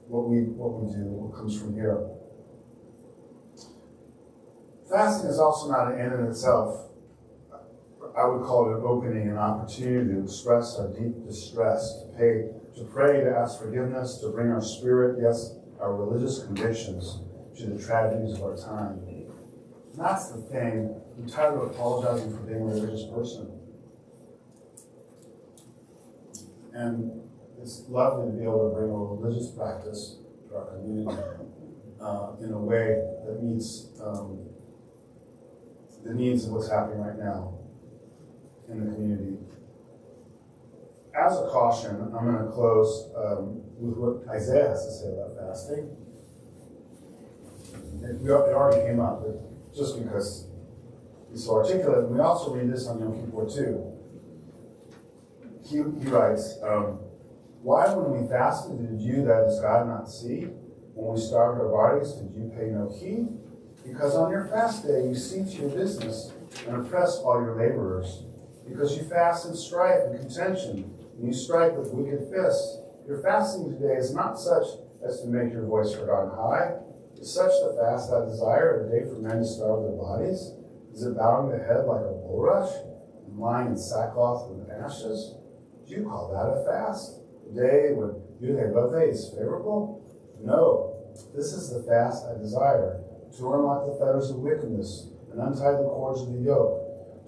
what we do, what comes from here. Fasting is also not an end in itself. I would call it an opening, an opportunity to express our deep distress, to pray, to ask forgiveness, to bring our spirit, yes, our religious convictions to the tragedies of our time. And that's the thing. I'm tired of apologizing for being a religious person. And it's lovely to be able to bring a religious practice to our community in a way that meets the needs of what's happening right now in the community. As a caution, I'm going to close with what Isaiah has to say about fasting. It already came up, but just because he's so articulate. And we also read this on Yom Kippur too. He writes, why when we fasted did you, that is God, not see? When we starved our bodies, did you pay no heed? Because on your fast day you see to your business and oppress all your laborers. Because you fast in strife and contention, and you strike with wicked fists. Your fasting today is not such as to make your voice heard on high. Is such the fast I desire, a day for men to starve their bodies? Is it bowing the head like a bulrush, and lying in sackcloth with ashes? Do you call that a fast? A day when Yudhe is favorable? No, this is the fast I desire, to unlock the fetters of wickedness and untie the cords of the yoke,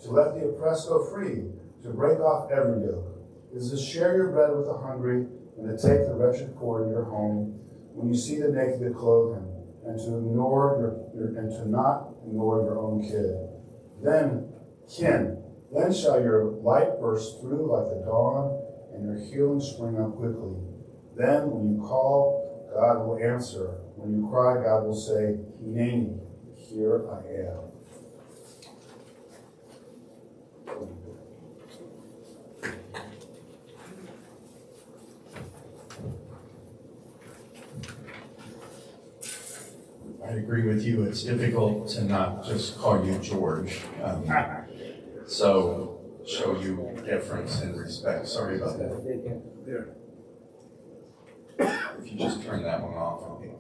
to let the oppressed go free, to break off every yoke. It is to share your bread with the hungry, and to take the wretched poor in your home, when you see the naked to clothe him, and to not ignore your own kid. Then shall your light burst through like the dawn, and your healing spring up quickly. Then when you call, God will answer. When you cry, God will say, Hineni, here I am. I agree with you. It's difficult to not just call you George. So show you deference and respect. Sorry about that. There. If you just turn that one off, okay.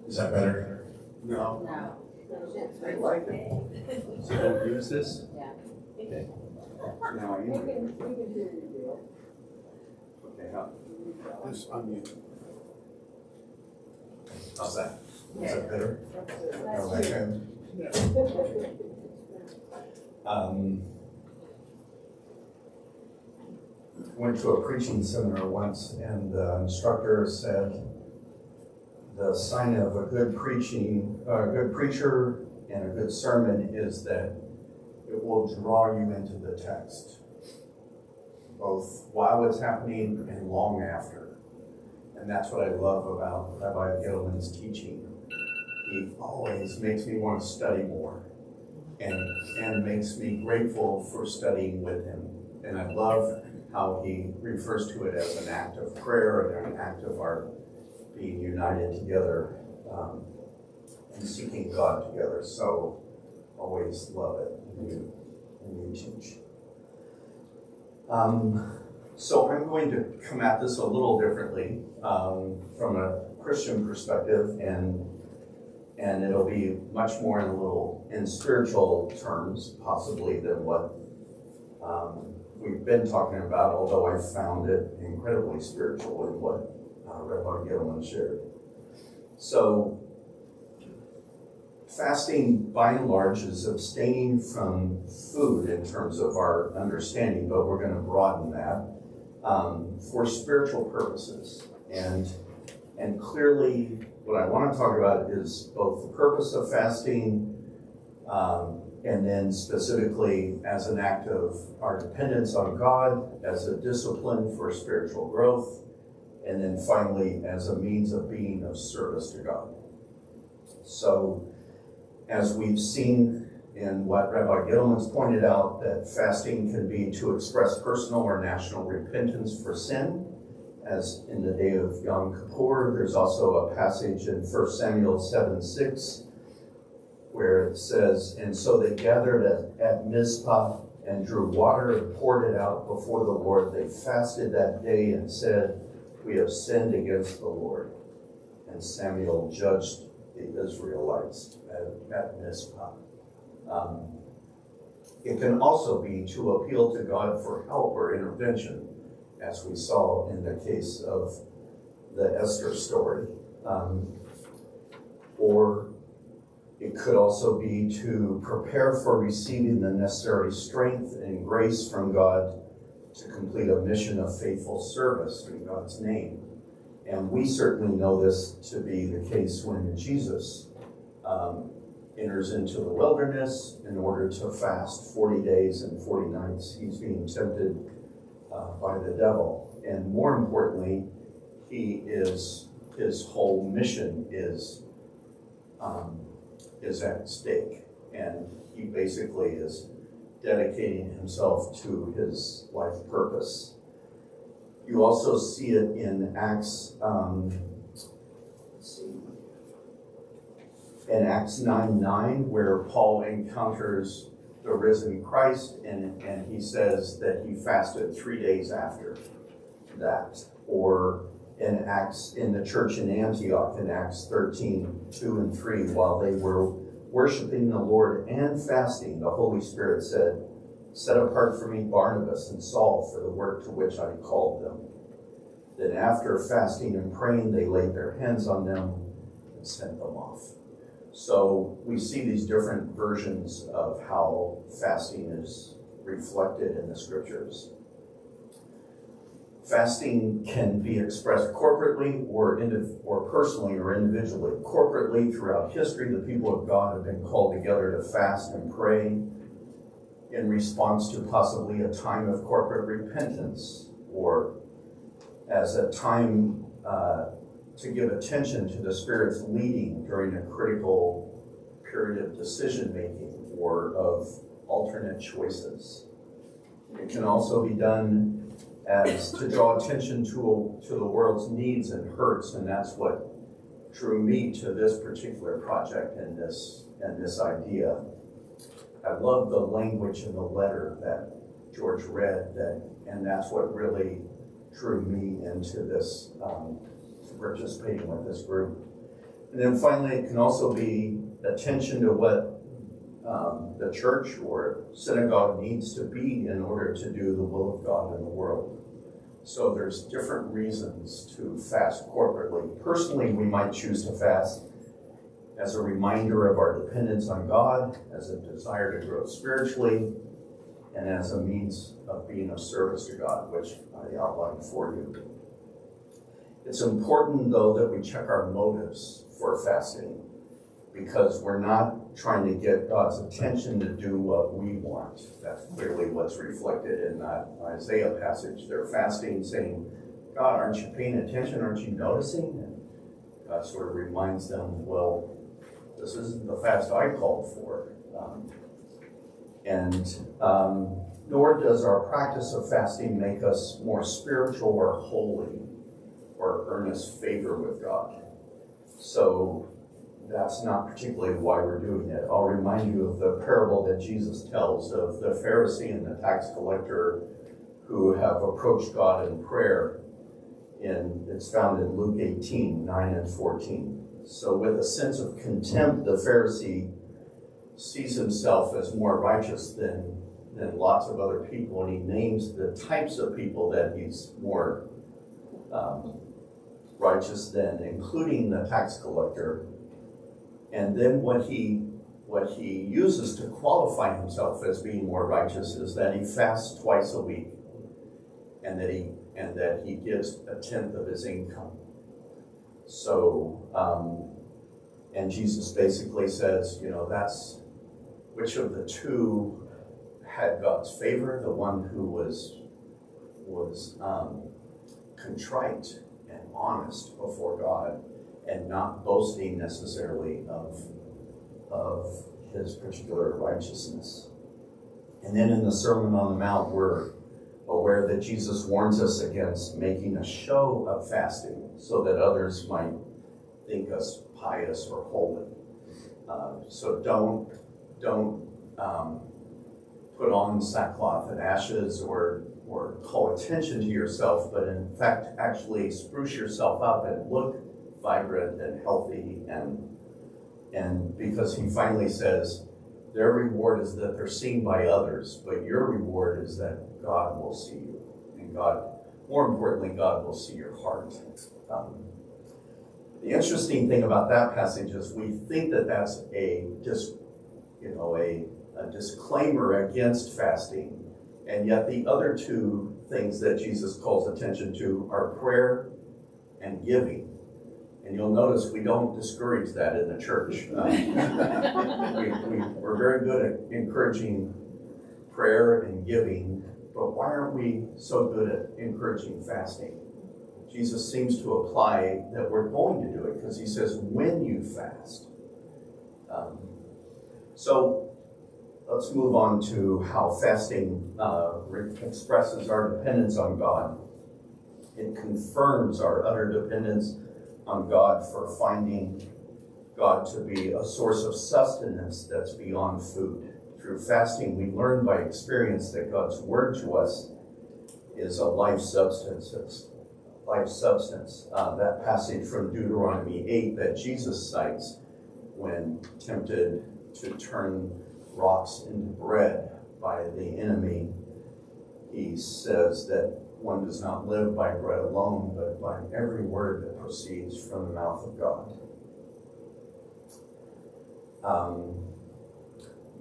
Is that better? No. No. I like it. So don't use this? Yeah. Okay. Now I We am. can hear you, Bill. Okay, how? Just unmute. How's that? Is that better? That's Oh, okay. Went to a preaching seminar once, and the instructor said the sign of a good preacher and a good sermon is that it will draw you into the text, both while it's happening and long after. And that's what I love about Rabbi Gittleman's teaching. He always makes me want to study more and makes me grateful for studying with him. And I love how he refers to it as an act of prayer and an act of our being united together and seeking God together. So always love it when you teach. So I'm going to come at this a little differently from a Christian perspective, and it'll be much more in spiritual terms, possibly, than what we've been talking about, although I found it incredibly spiritual in what Rabbi Gittleman shared. So, fasting, by and large, is abstaining from food in terms of our understanding, but we're going to broaden that for spiritual purposes. And clearly, what I want to talk about is both the purpose of fasting and then specifically as an act of our dependence on God, as a discipline for spiritual growth, and then finally as a means of being of service to God. So, as we've seen in what Rabbi Gittleman's pointed out, that fasting can be to express personal or national repentance for sin, as in the day of Yom Kippur. There's also a passage in 1 Samuel 7:6 where it says, "And so they gathered at Mizpah and drew water and poured it out before the Lord. They fasted that day and said, 'We have sinned against the Lord.' And Samuel judged the Israelites at Mizpah." It can also be to appeal to God for help or intervention, as we saw in the case of the Esther story. Or it could also be to prepare for receiving the necessary strength and grace from God to complete a mission of faithful service in God's name. And we certainly know this to be the case when Jesus enters into the wilderness in order to fast 40 days and 40 nights. He's being tempted by the devil. And more importantly, his whole mission is at stake. And he basically is dedicating himself to his life purpose. You also see it in Acts, in Acts 9:9, where Paul encounters the risen Christ, and he says that he fasted 3 days after that. Or in the church in Antioch, in Acts 13:2 and 3, while they were worshiping the Lord and fasting, the Holy Spirit said, "Set apart for me Barnabas and Saul for the work to which I called them." Then after fasting and praying, they laid their hands on them and sent them off. So we see these different versions of how fasting is reflected in the scriptures. Fasting can be expressed corporately or personally or individually. Corporately, throughout history, the people of God have been called together to fast and pray in response to possibly a time of corporate repentance, or as a time to give attention to the Spirit's leading during a critical period of decision-making or of alternate choices. It can also be done as to draw attention to the world's needs and hurts, and that's what drew me to this particular project and this idea. I love the language in the letter that George read, and that's what really drew me into this, participating with this group. And then finally, it can also be attention to what the church or synagogue needs to be in order to do the will of God in the world. So there's different reasons to fast corporately. Personally, we might choose to fast as a reminder of our dependence on God, as a desire to grow spiritually, and as a means of being of service to God, which I outlined for you. It's important, though, that we check our motives for fasting, because we're not trying to get God's attention to do what we want. That's clearly what's reflected in that Isaiah passage. They're fasting, saying, "God, aren't you paying attention? Aren't you noticing?" And God sort of reminds them, well, this isn't the fast I called for. And nor does our practice of fasting make us more spiritual or holy or earn us favor with God. So that's not particularly why we're doing it. I'll remind you of the parable that Jesus tells of the Pharisee and the tax collector who have approached God in prayer. It's found in Luke 18, 9 and 14. So with a sense of contempt, the Pharisee sees himself as more righteous than lots of other people, and he names the types of people that he's more righteous than, including the tax collector. And then what he uses to qualify himself as being more righteous is that he fasts twice a week, and that he gives a tenth of his income. So, and Jesus basically says, that's which of the two had God's favor, the one who was contrite and honest before God, and not boasting necessarily of his particular righteousness. And then in the Sermon on the Mount, we're aware that Jesus warns us against making a show of fasting so that others might think us pious or holy. So don't put on sackcloth and ashes or call attention to yourself, but in fact actually spruce yourself up and look vibrant and healthy, and because he finally says their reward is that they're seen by others, but your reward is that God will see you, and more importantly, God will see your heart. The interesting thing about that passage is we think that that's a disclaimer against fasting, and yet the other two things that Jesus calls attention to are prayer and giving. And you'll notice we don't discourage that in the church. We're very good at encouraging prayer and giving, but why aren't we so good at encouraging fasting? Jesus seems to apply that we're going to do it because he says, when you fast. So let's move on to how fasting expresses our dependence on God. It confirms our utter dependence on God for finding God to be a source of sustenance that's beyond food. Through fasting, we learn by experience that God's word to us is a life substance. That passage from Deuteronomy 8 that Jesus cites when tempted to turn rocks into bread by the enemy, he says that one does not live by bread alone, but by every word that proceeds from the mouth of God.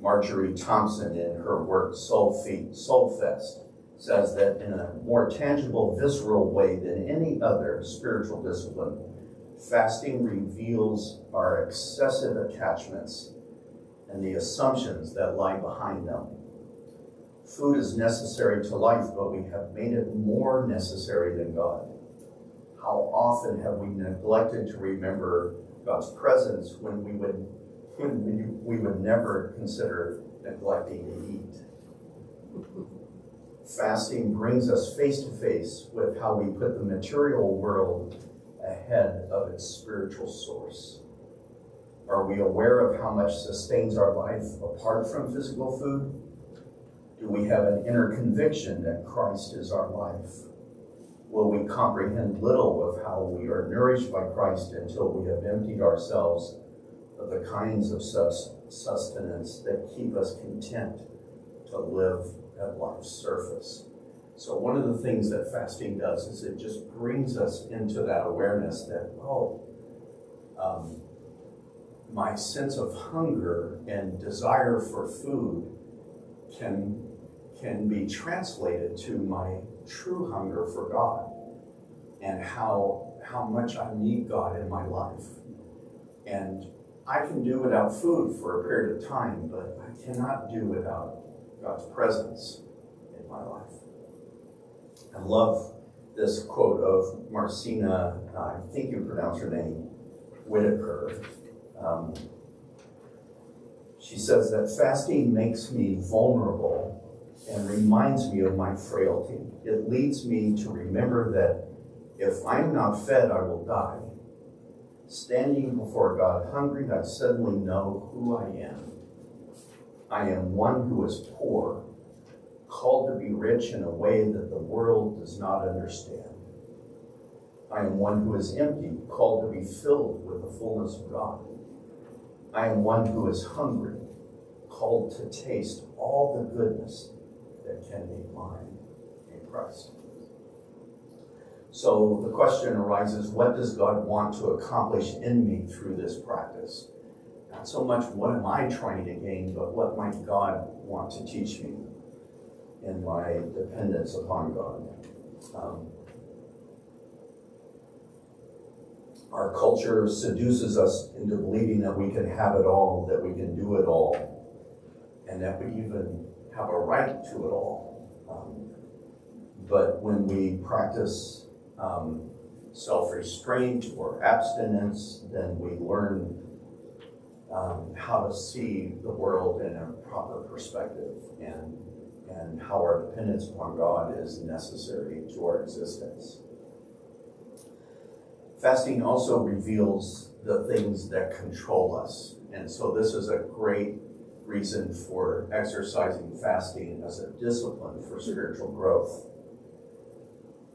Marjorie Thompson, in her work Soulfest, says that in a more tangible, visceral way than any other spiritual discipline, fasting reveals our excessive attachments and the assumptions that lie behind them. Food is necessary to life, but we have made it more necessary than God. How often have we neglected to remember God's presence when we would never consider neglecting to eat? Fasting brings us face to face with how we put the material world ahead of its spiritual source. Are we aware of how much sustains our life apart from physical food? Do we have an inner conviction that Christ is our life? Will we comprehend little of how we are nourished by Christ until we have emptied ourselves of the kinds of sustenance that keep us content to live at life's surface? So one of the things that fasting does is it just brings us into that awareness that, my sense of hunger and desire for food can be translated to my true hunger for God and how much I need God in my life. And I can do without food for a period of time, but I cannot do without God's presence in my life. I love this quote of Marcina, I think you pronounce her name, Whitaker. She says that fasting makes me vulnerable and reminds me of my frailty. It leads me to remember that if I'm not fed, I will die. Standing before God hungry, I suddenly know who I am. I am one who is poor, called to be rich in a way that the world does not understand. I am one who is empty, called to be filled with the fullness of God. I am one who is hungry, called to taste all the goodness that can be mine in Christ. So the question arises, what does God want to accomplish in me through this practice? Not so much what am I trying to gain, but what might God want to teach me in my dependence upon God. Our culture seduces us into believing that we can have it all, that we can do it all, and that we even have a right to it all. But when we practice self-restraint or abstinence, then we learn how to see the world in a proper perspective and how our dependence upon God is necessary to our existence. Fasting also reveals the things that control us. And so this is a great reason for exercising fasting as a discipline for spiritual growth.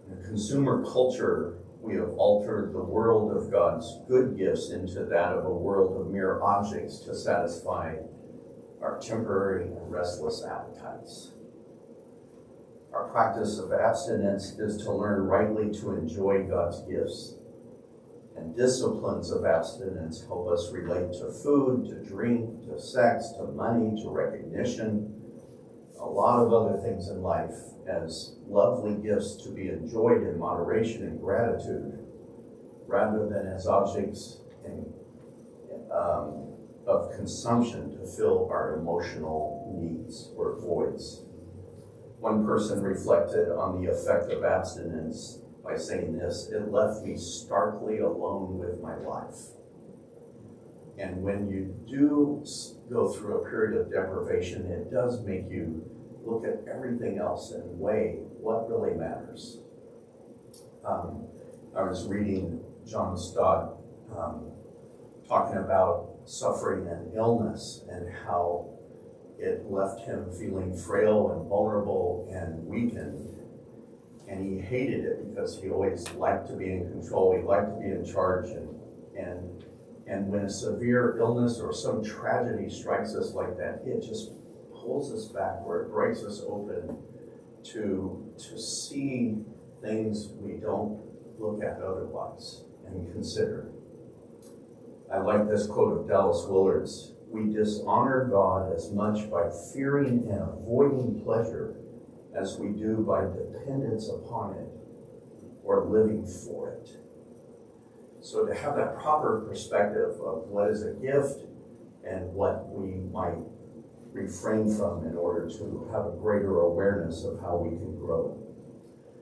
In a consumer culture, we have altered the world of God's good gifts into that of a world of mere objects to satisfy our temporary and restless appetites. Our practice of abstinence is to learn rightly to enjoy God's gifts. And disciplines of abstinence help us relate to food, to drink, to sex, to money, to recognition, a lot of other things in life as lovely gifts to be enjoyed in moderation and gratitude, rather than as objects of consumption to fill our emotional needs or voids. One person reflected on the effect of abstinence by saying this: it left me starkly alone with my life. And when you do go through a period of deprivation, it does make you look at everything else and weigh what really matters. I was reading John Stott talking about suffering and illness and how it left him feeling frail and vulnerable and weakened. And he hated it because he always liked to be in control, he liked to be in charge, and when a severe illness or some tragedy strikes us like that, it just pulls us back, or it breaks us open to see things we don't look at otherwise and consider. I like this quote of Dallas Willard's: "We dishonor God as much by fearing and avoiding pleasure as we do by dependence upon it or living for it." So to have that proper perspective of what is a gift and what we might refrain from in order to have a greater awareness of how we can grow.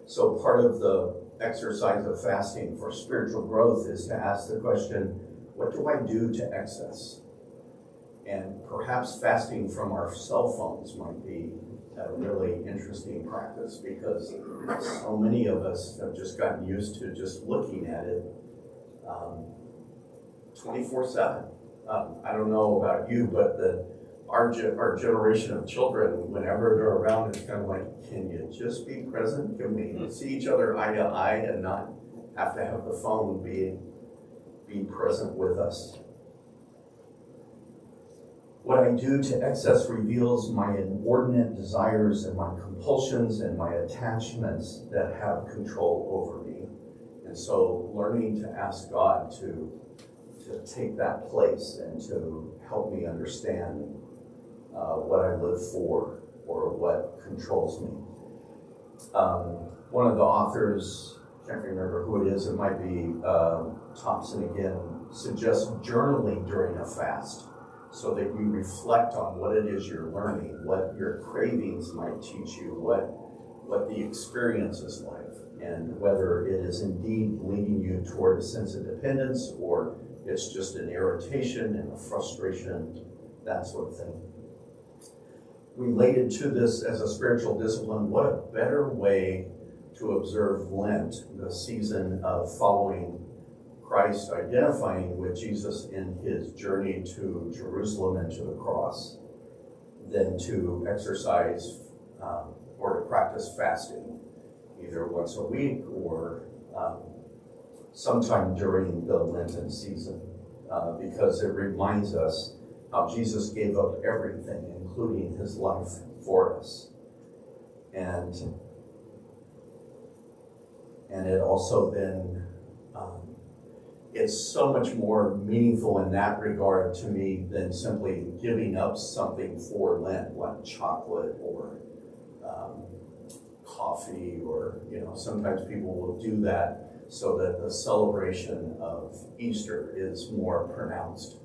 So part of the exercise of fasting for spiritual growth is to ask the question, what do I do to excess? And perhaps fasting from our cell phones might be a really interesting practice, because so many of us have just gotten used to just looking at it 24/7. I don't know about you, but our generation of children, whenever they're around, it's kind of like, can you just be present? Can we see each other eye to eye and not have to have the phone be present with us? What I do to excess reveals my inordinate desires and my compulsions and my attachments that have control over me. And so learning to ask God to take that place and to help me understand what I live for or what controls me. One of the authors, can't remember who it is, it might be Thompson again, suggests journaling during a fast, so that you reflect on what it is you're learning, what your cravings might teach you, what the experience is like, and whether it is indeed leading you toward a sense of dependence, or it's just an irritation and a frustration that sort of thing. Related to this as a spiritual discipline, what a better way to observe Lent, the season of following Christ, identifying with Jesus in his journey to Jerusalem and to the cross, than to exercise or to practice fasting, either once a week or sometime during the Lenten season, because it reminds us how Jesus gave up everything, including his life, for us. And it also then, it's so much more meaningful in that regard to me than simply giving up something for Lent, like chocolate or coffee, or, sometimes people will do that so that the celebration of Easter is more pronounced.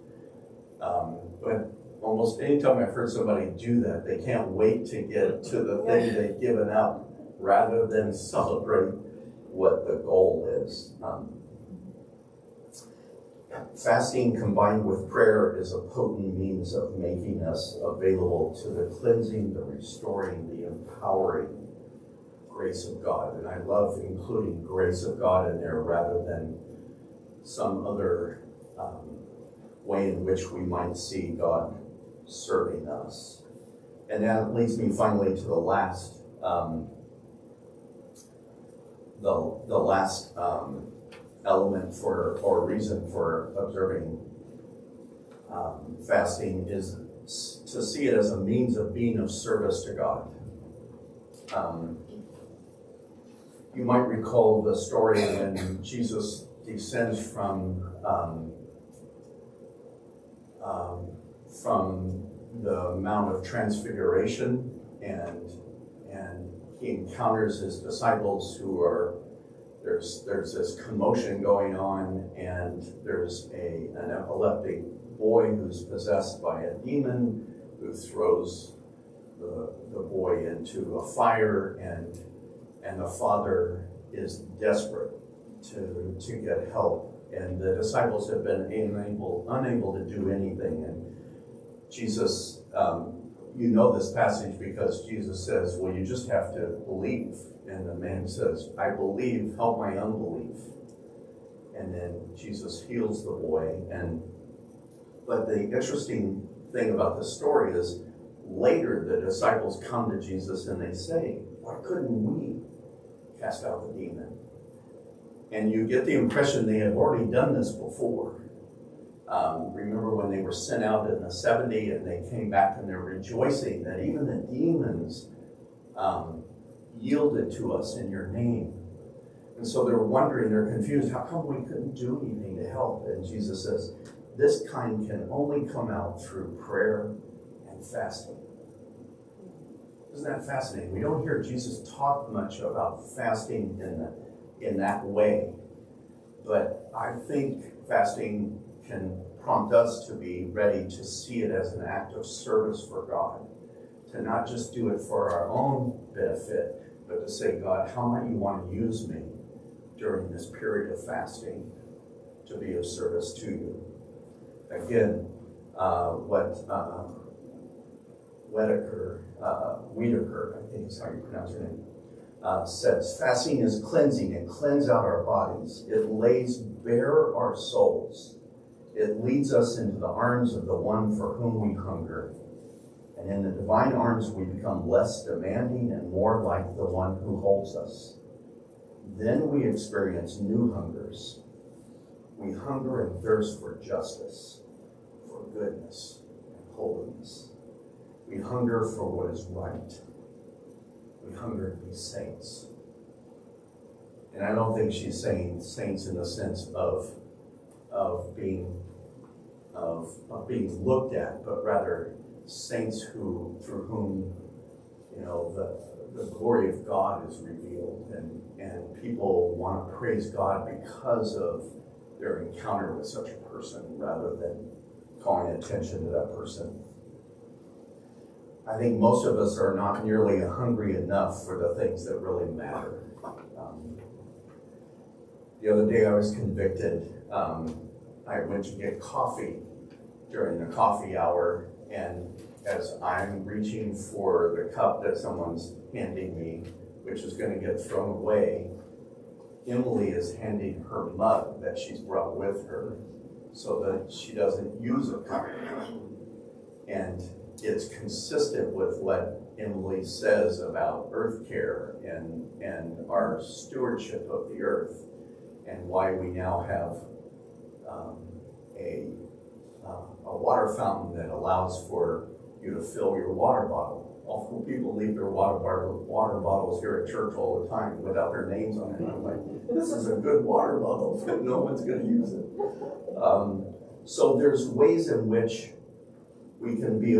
But almost anytime I've heard somebody do that, they can't wait to get to the thing they've given up rather than celebrate what the goal is. Fasting combined with prayer is a potent means of making us available to the cleansing, the restoring, the empowering grace of God. And I love including grace of God in there rather than some other way in which we might see God serving us. And that leads me finally to the last element for, or reason for observing fasting is to see it as a means of being of service to God. You might recall the story when Jesus descends from the Mount of Transfiguration, and he encounters his disciples who are, there's this commotion going on, and there's an epileptic boy who's possessed by a demon who throws the boy into a fire, and the father is desperate to get help. And the disciples have been unable to do anything. And Jesus, you know this passage because Jesus says, well, you just have to believe. And the man says, I believe, help my unbelief. And then Jesus heals the boy. But the interesting thing about this story is later the disciples come to Jesus and they say, why couldn't we cast out the demon? And you get the impression they have already done this before. Remember when they were sent out in the 70 and they came back and they're rejoicing that even the demons yielded to us in your name. And so they're wondering, they're confused, how come we couldn't do anything to help? And Jesus says, this kind can only come out through prayer and fasting. Isn't that fascinating? We don't hear Jesus talk much about fasting in that way. But I think fasting can prompt us to be ready to see it as an act of service for God. To not just do it for our own benefit, but to say, God, how might you want to use me during this period of fasting to be of service to you? Again, what Wiedeker, I think is how you pronounce her name, says, fasting is cleansing. It cleanses out our bodies. It lays bare our souls. It leads us into the arms of the one for whom we hunger. And in the divine arms, we become less demanding and more like the one who holds us. Then we experience new hungers. We hunger and thirst for justice, for goodness, and holiness. We hunger for what is right. We hunger to be saints. And I don't think she's saying saints in the sense of being looked at, but rather saints through whom, the glory of God is revealed, and people want to praise God because of their encounter with such a person rather than calling attention to that person. I think most of us are not nearly hungry enough for the things that really matter. The other day I was convicted. I went to get coffee during the coffee hour, And as I'm reaching for the cup that someone's handing me, which is gonna get thrown away, Emily is handing her mug that she's brought with her so that she doesn't use a cup. And it's consistent with what Emily says about earth care and our stewardship of the earth, and why we now have a water fountain that allows for you to fill your water bottle. Often people leave their water bottles here at church all the time without their names on it. And I'm like, this is a good water bottle, but no one's going to use it. So there's ways in which we can be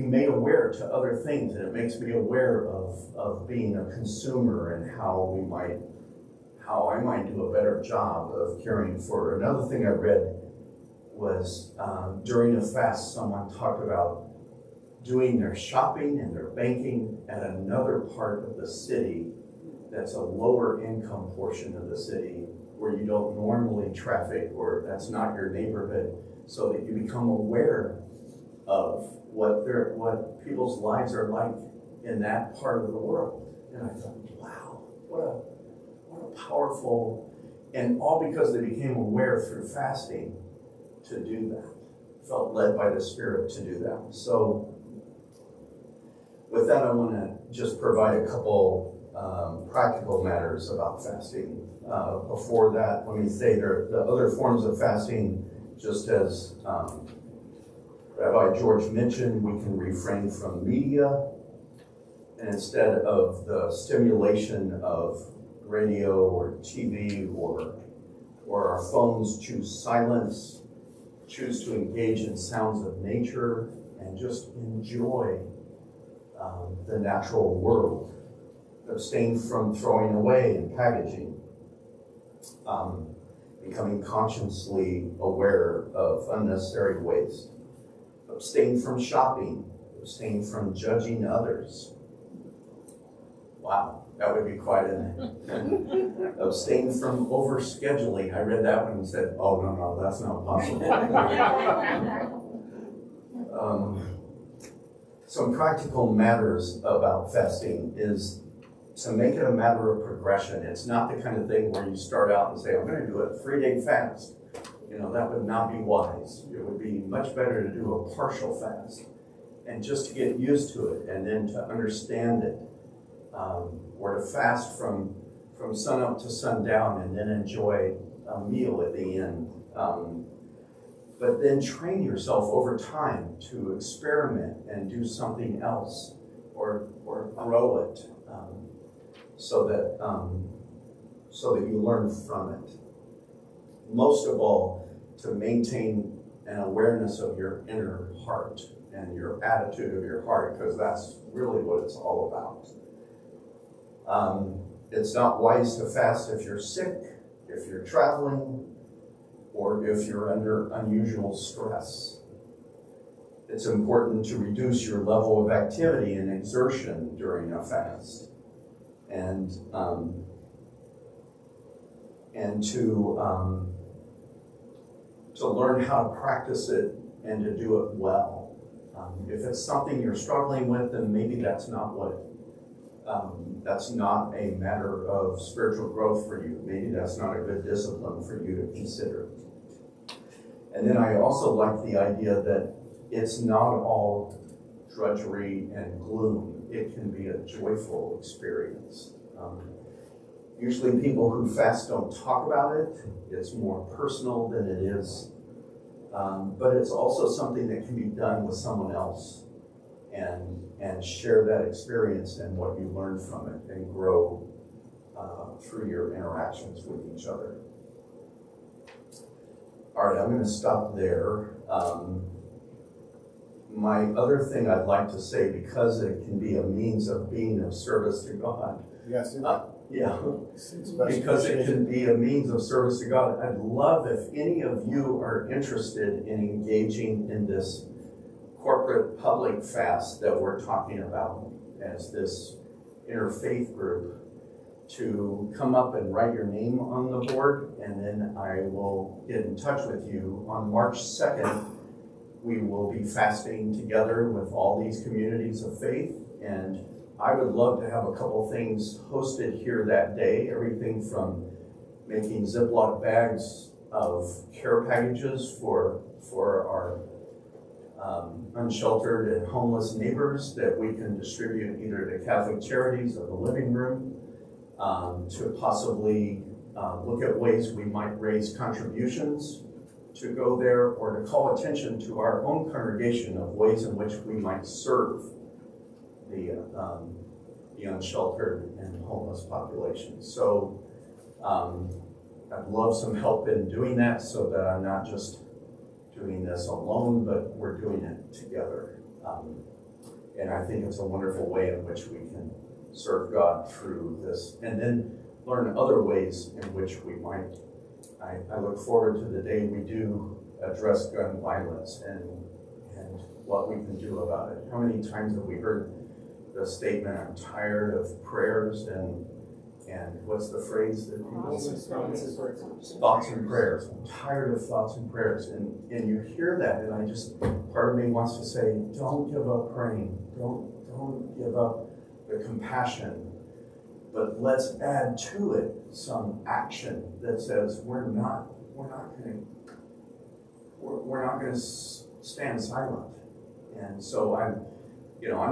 made aware to other things, and it makes me aware of being a consumer and how I might do a better job of caring for. Another thing I read was during a fast, someone talked about doing their shopping and their banking at another part of the city that's a lower income portion of the city where you don't normally traffic, or that's not your neighborhood, so that you become aware of what people's lives are like in that part of the world. And I thought, wow, what a powerful, and all because they became aware through fasting to do that. Felt led by the Spirit to do that. So with that, I want to just provide a couple practical matters about fasting. Before that, let me say the other forms of fasting, just as Rabbi George mentioned, we can refrain from media, and instead of the stimulation of radio or TV or our phones, choose silence, choose to engage in sounds of nature, and just enjoy the natural world. Abstain from throwing away and packaging. Becoming consciously aware of unnecessary waste. Abstain from shopping. Abstain from judging others. Wow, that would be quite an abstain from overscheduling. I read that one and said, oh, no, that's not possible. Some practical matters about fasting is to make it a matter of progression. It's not the kind of thing where you start out and say, I'm going to do a 3-day fast. That would not be wise. It would be much better to do a partial fast and just to get used to it and then to understand it, or to fast from sunup to sundown and then enjoy a meal at the end. But then train yourself over time to experiment and do something else or grow it so that you learn from it. Most of all, to maintain an awareness of your inner heart and your attitude of your heart, because that's really what it's all about. It's not wise to fast if you're sick, if you're traveling, or if you're under unusual stress. It's important to reduce your level of activity and exertion during a fast, and to learn how to practice it and to do it well. If it's something you're struggling with, then maybe that's not a matter of spiritual growth for you. Maybe that's not a good discipline for you to consider. And then I also like the idea that it's not all drudgery and gloom. It can be a joyful experience. Usually people who fast don't talk about it. It's more personal than it is. But it's also something that can be done with someone else and share that experience and what you learn from it and grow through your interactions with each other. All right, I'm going to stop there. My other thing I'd like to say, because it can be a means of being of service to God. Yes. Because it can be a means of service to God. I'd love if any of you are interested in engaging in this corporate public fast that we're talking about as this interfaith group, to come up and write your name on the board, and then I will get in touch with you. On March 2nd, we will be fasting together with all these communities of faith, and I would love to have a couple things hosted here that day, everything from making Ziploc bags of care packages for our unsheltered and homeless neighbors that we can distribute either to Catholic Charities or the Living Room, to possibly look at ways we might raise contributions to go there, or to call attention to our own congregation of ways in which we might serve the unsheltered and homeless population. So I'd love some help in doing that, so that I'm not just doing this alone, but we're doing it together. And I think it's a wonderful way in which we can serve God through this, and then learn other ways in which we might. I look forward to the day we do address gun violence and what we can do about it. How many times have we heard the statement, I'm tired of prayers, and what's the phrase that people say? Thoughts and prayers. I'm tired of thoughts and prayers. And you hear that, and I just, part of me wants to say, don't give up praying. Don't give up the compassion. But let's add to it some action that says we're not going to stand silent. And so I'm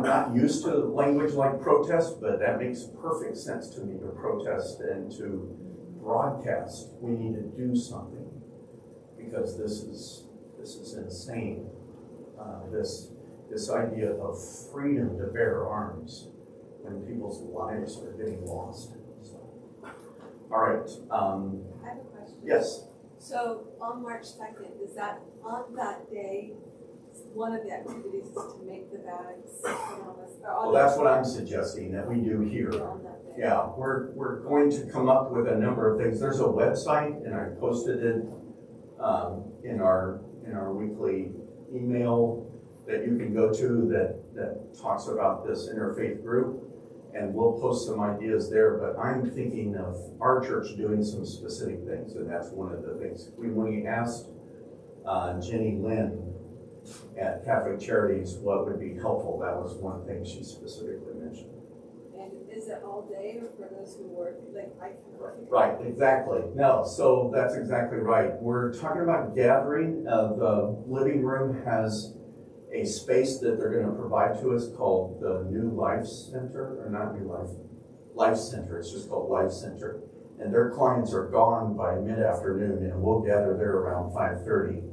not used to language like protest, but that makes perfect sense to me, to protest and to broadcast. We need to do something, because this is insane. This idea of freedom to bear arms when people's lives are getting lost. So, all right. I have a question. Yes. So on March 2nd, is that on that day, one of the activities is to make the bags anonymous? Well, that's what I'm suggesting that we do here. On that day? Yeah, we're going to come up with a number of things. There's a website, and I posted it in our weekly email that you can go to that talks about this interfaith group, and we'll post some ideas there. But I'm thinking of our church doing some specific things, and that's one of the things. When we asked Jenny Lynn at Catholic Charities what would be helpful, that was one thing she specifically mentioned. And is it all day, or for those who work, like I can work? Right, exactly. No, so that's exactly right. We're talking about gathering. The Living Room has a space that they're going to provide to us called the New Life Center, or not New Life, Life Center. It's just called Life Center. And their clients are gone by mid-afternoon, and we'll gather there around 5:30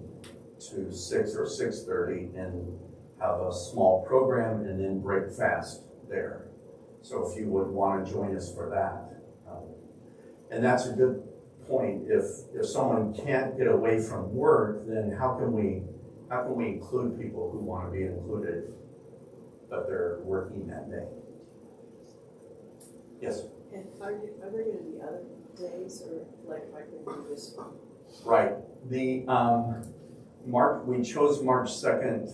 to 6 or 6:30 and have a small program, and then break fast there. So if you would want to join us for that. And that's a good point. If someone can't get away from work, then how can we include people who want to be included, but they're working that day? Yes? And are there going to be other days, or like I can do this one? Right. We chose March 2nd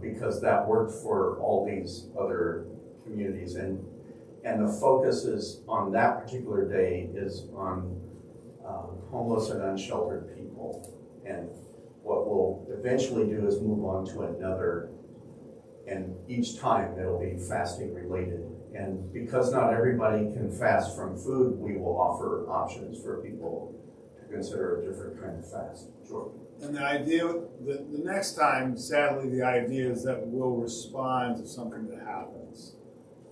because that worked for all these other communities, and the focus is on that particular day is on homeless and unsheltered people. And what we'll eventually do is move on to another, and each time it'll be fasting related. And because not everybody can fast from food, we will offer options for people to consider a different kind of fast. Sure. And the idea, the next time, sadly, the idea is that we'll respond to something that happens.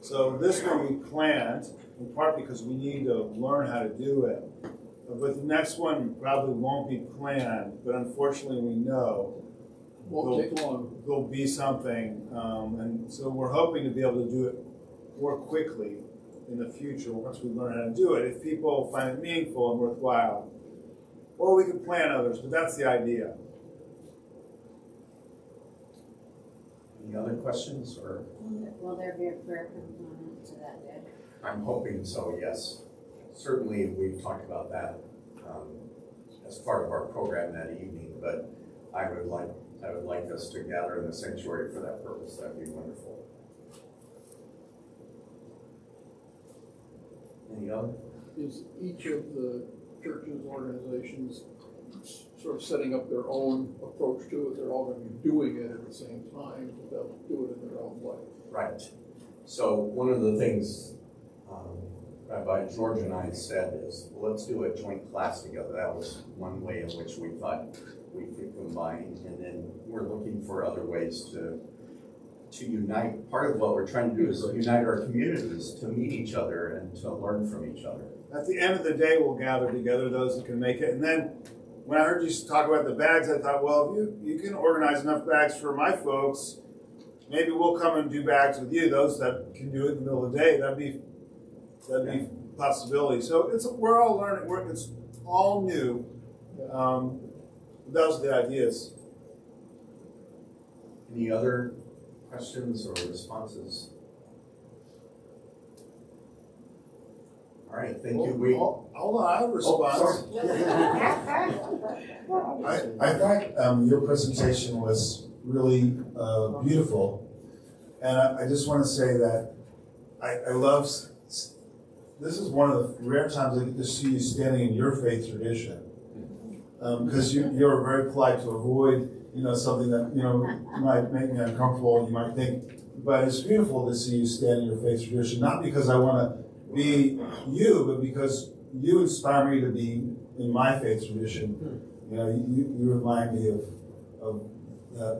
So this one we planned, in part because we need to learn how to do it. But the next one probably won't be planned, but unfortunately we know Won't take long. there'll be something. And so we're hoping to be able to do it more quickly in the future once we learn how to do it, if people find it meaningful and worthwhile. Or we can plan others, but that's the idea. Any other questions? Or Will there be a prayer component to that day? I'm hoping so, yes. Certainly, we've talked about that as part of our program that evening, but I would like us to gather in the sanctuary for that purpose. That'd be wonderful. Any other? Is each of the churches, organizations sort of setting up their own approach to it. They're all going to be doing it at the same time, but they'll do it in their own way. Right. So one of the things Rabbi George and I said is, well, let's do a joint class together. That was one way in which we thought we could combine, and then we're looking for other ways to unite. Part of what we're trying to do is unite our communities, to meet each other and to learn from each other. At the end of the day, we'll gather together those that can make it. And then when I heard you talk about the bags, I thought, well, if you can organize enough bags for my folks, maybe we'll come and do bags with you. Those that can do it in the middle of the day, that'd be a possibility. So we're all learning. It's all new. Those are the ideas. Any other questions or responses? All right, thank you. Hold on, I have a response. I thought your presentation was really beautiful, and I just want to say that I love. This is one of the rare times I get to see you standing in your faith tradition, because you're very polite to avoid something that might make me uncomfortable, and you might think. But it's beautiful to see you stand in your faith tradition, not because I want to be you, but because you inspire me to be in my faith tradition. You remind me of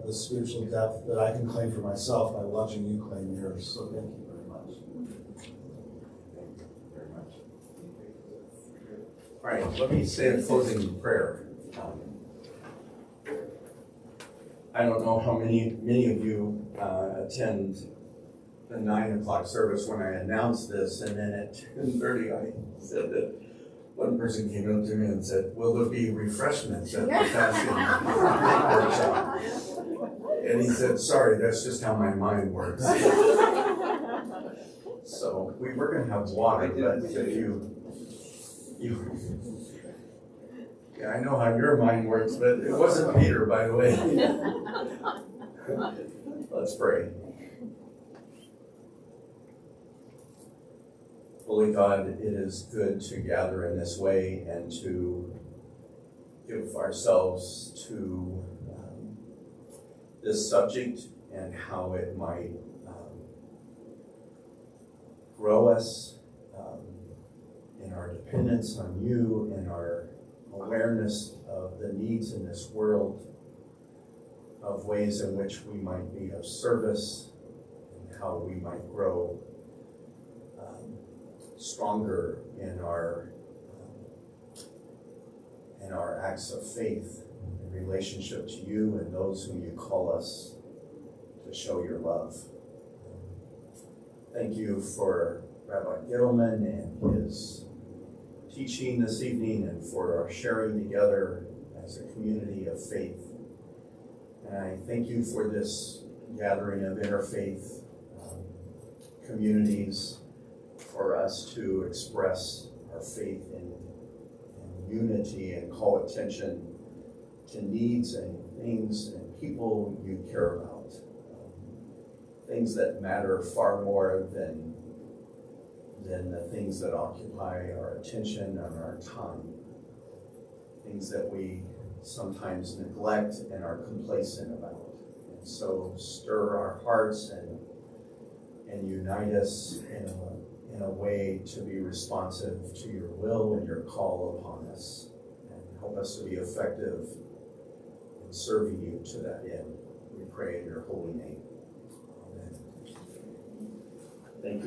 the spiritual depth that I can claim for myself by watching you claim yours. So thank you very much. Thank you very much. All right, let me say a closing prayer. I don't know how many of you attend the 9 o'clock service when I announced this, and then at 10:30 I said that one person came up to me and said, will there be refreshments at the fasting workshop? And he said, sorry, that's just how my mind works. So we were going to have water, but if you yeah, I know how your mind works, but it wasn't Peter, by the way. Let's pray. Holy God, it is good to gather in this way and to give ourselves to this subject and how it might grow us in our dependence on you, in our awareness of the needs in this world, of ways in which we might be of service, and how we might grow stronger in our acts of faith in relationship to you and those whom you call us to show your love. Thank you for Rabbi Gittleman and his teaching this evening, and for our sharing together as a community of faith. And I thank you for this gathering of interfaith communities, for us to express our faith in unity and call attention to needs and things and people you care about. Things that matter far more than the things that occupy our attention and our time. Things that we sometimes neglect and are complacent about. And so stir our hearts and unite us in a way to be responsive to your will and your call upon us, and help us to be effective in serving you to that end. We pray in your holy name. Amen. Thank you.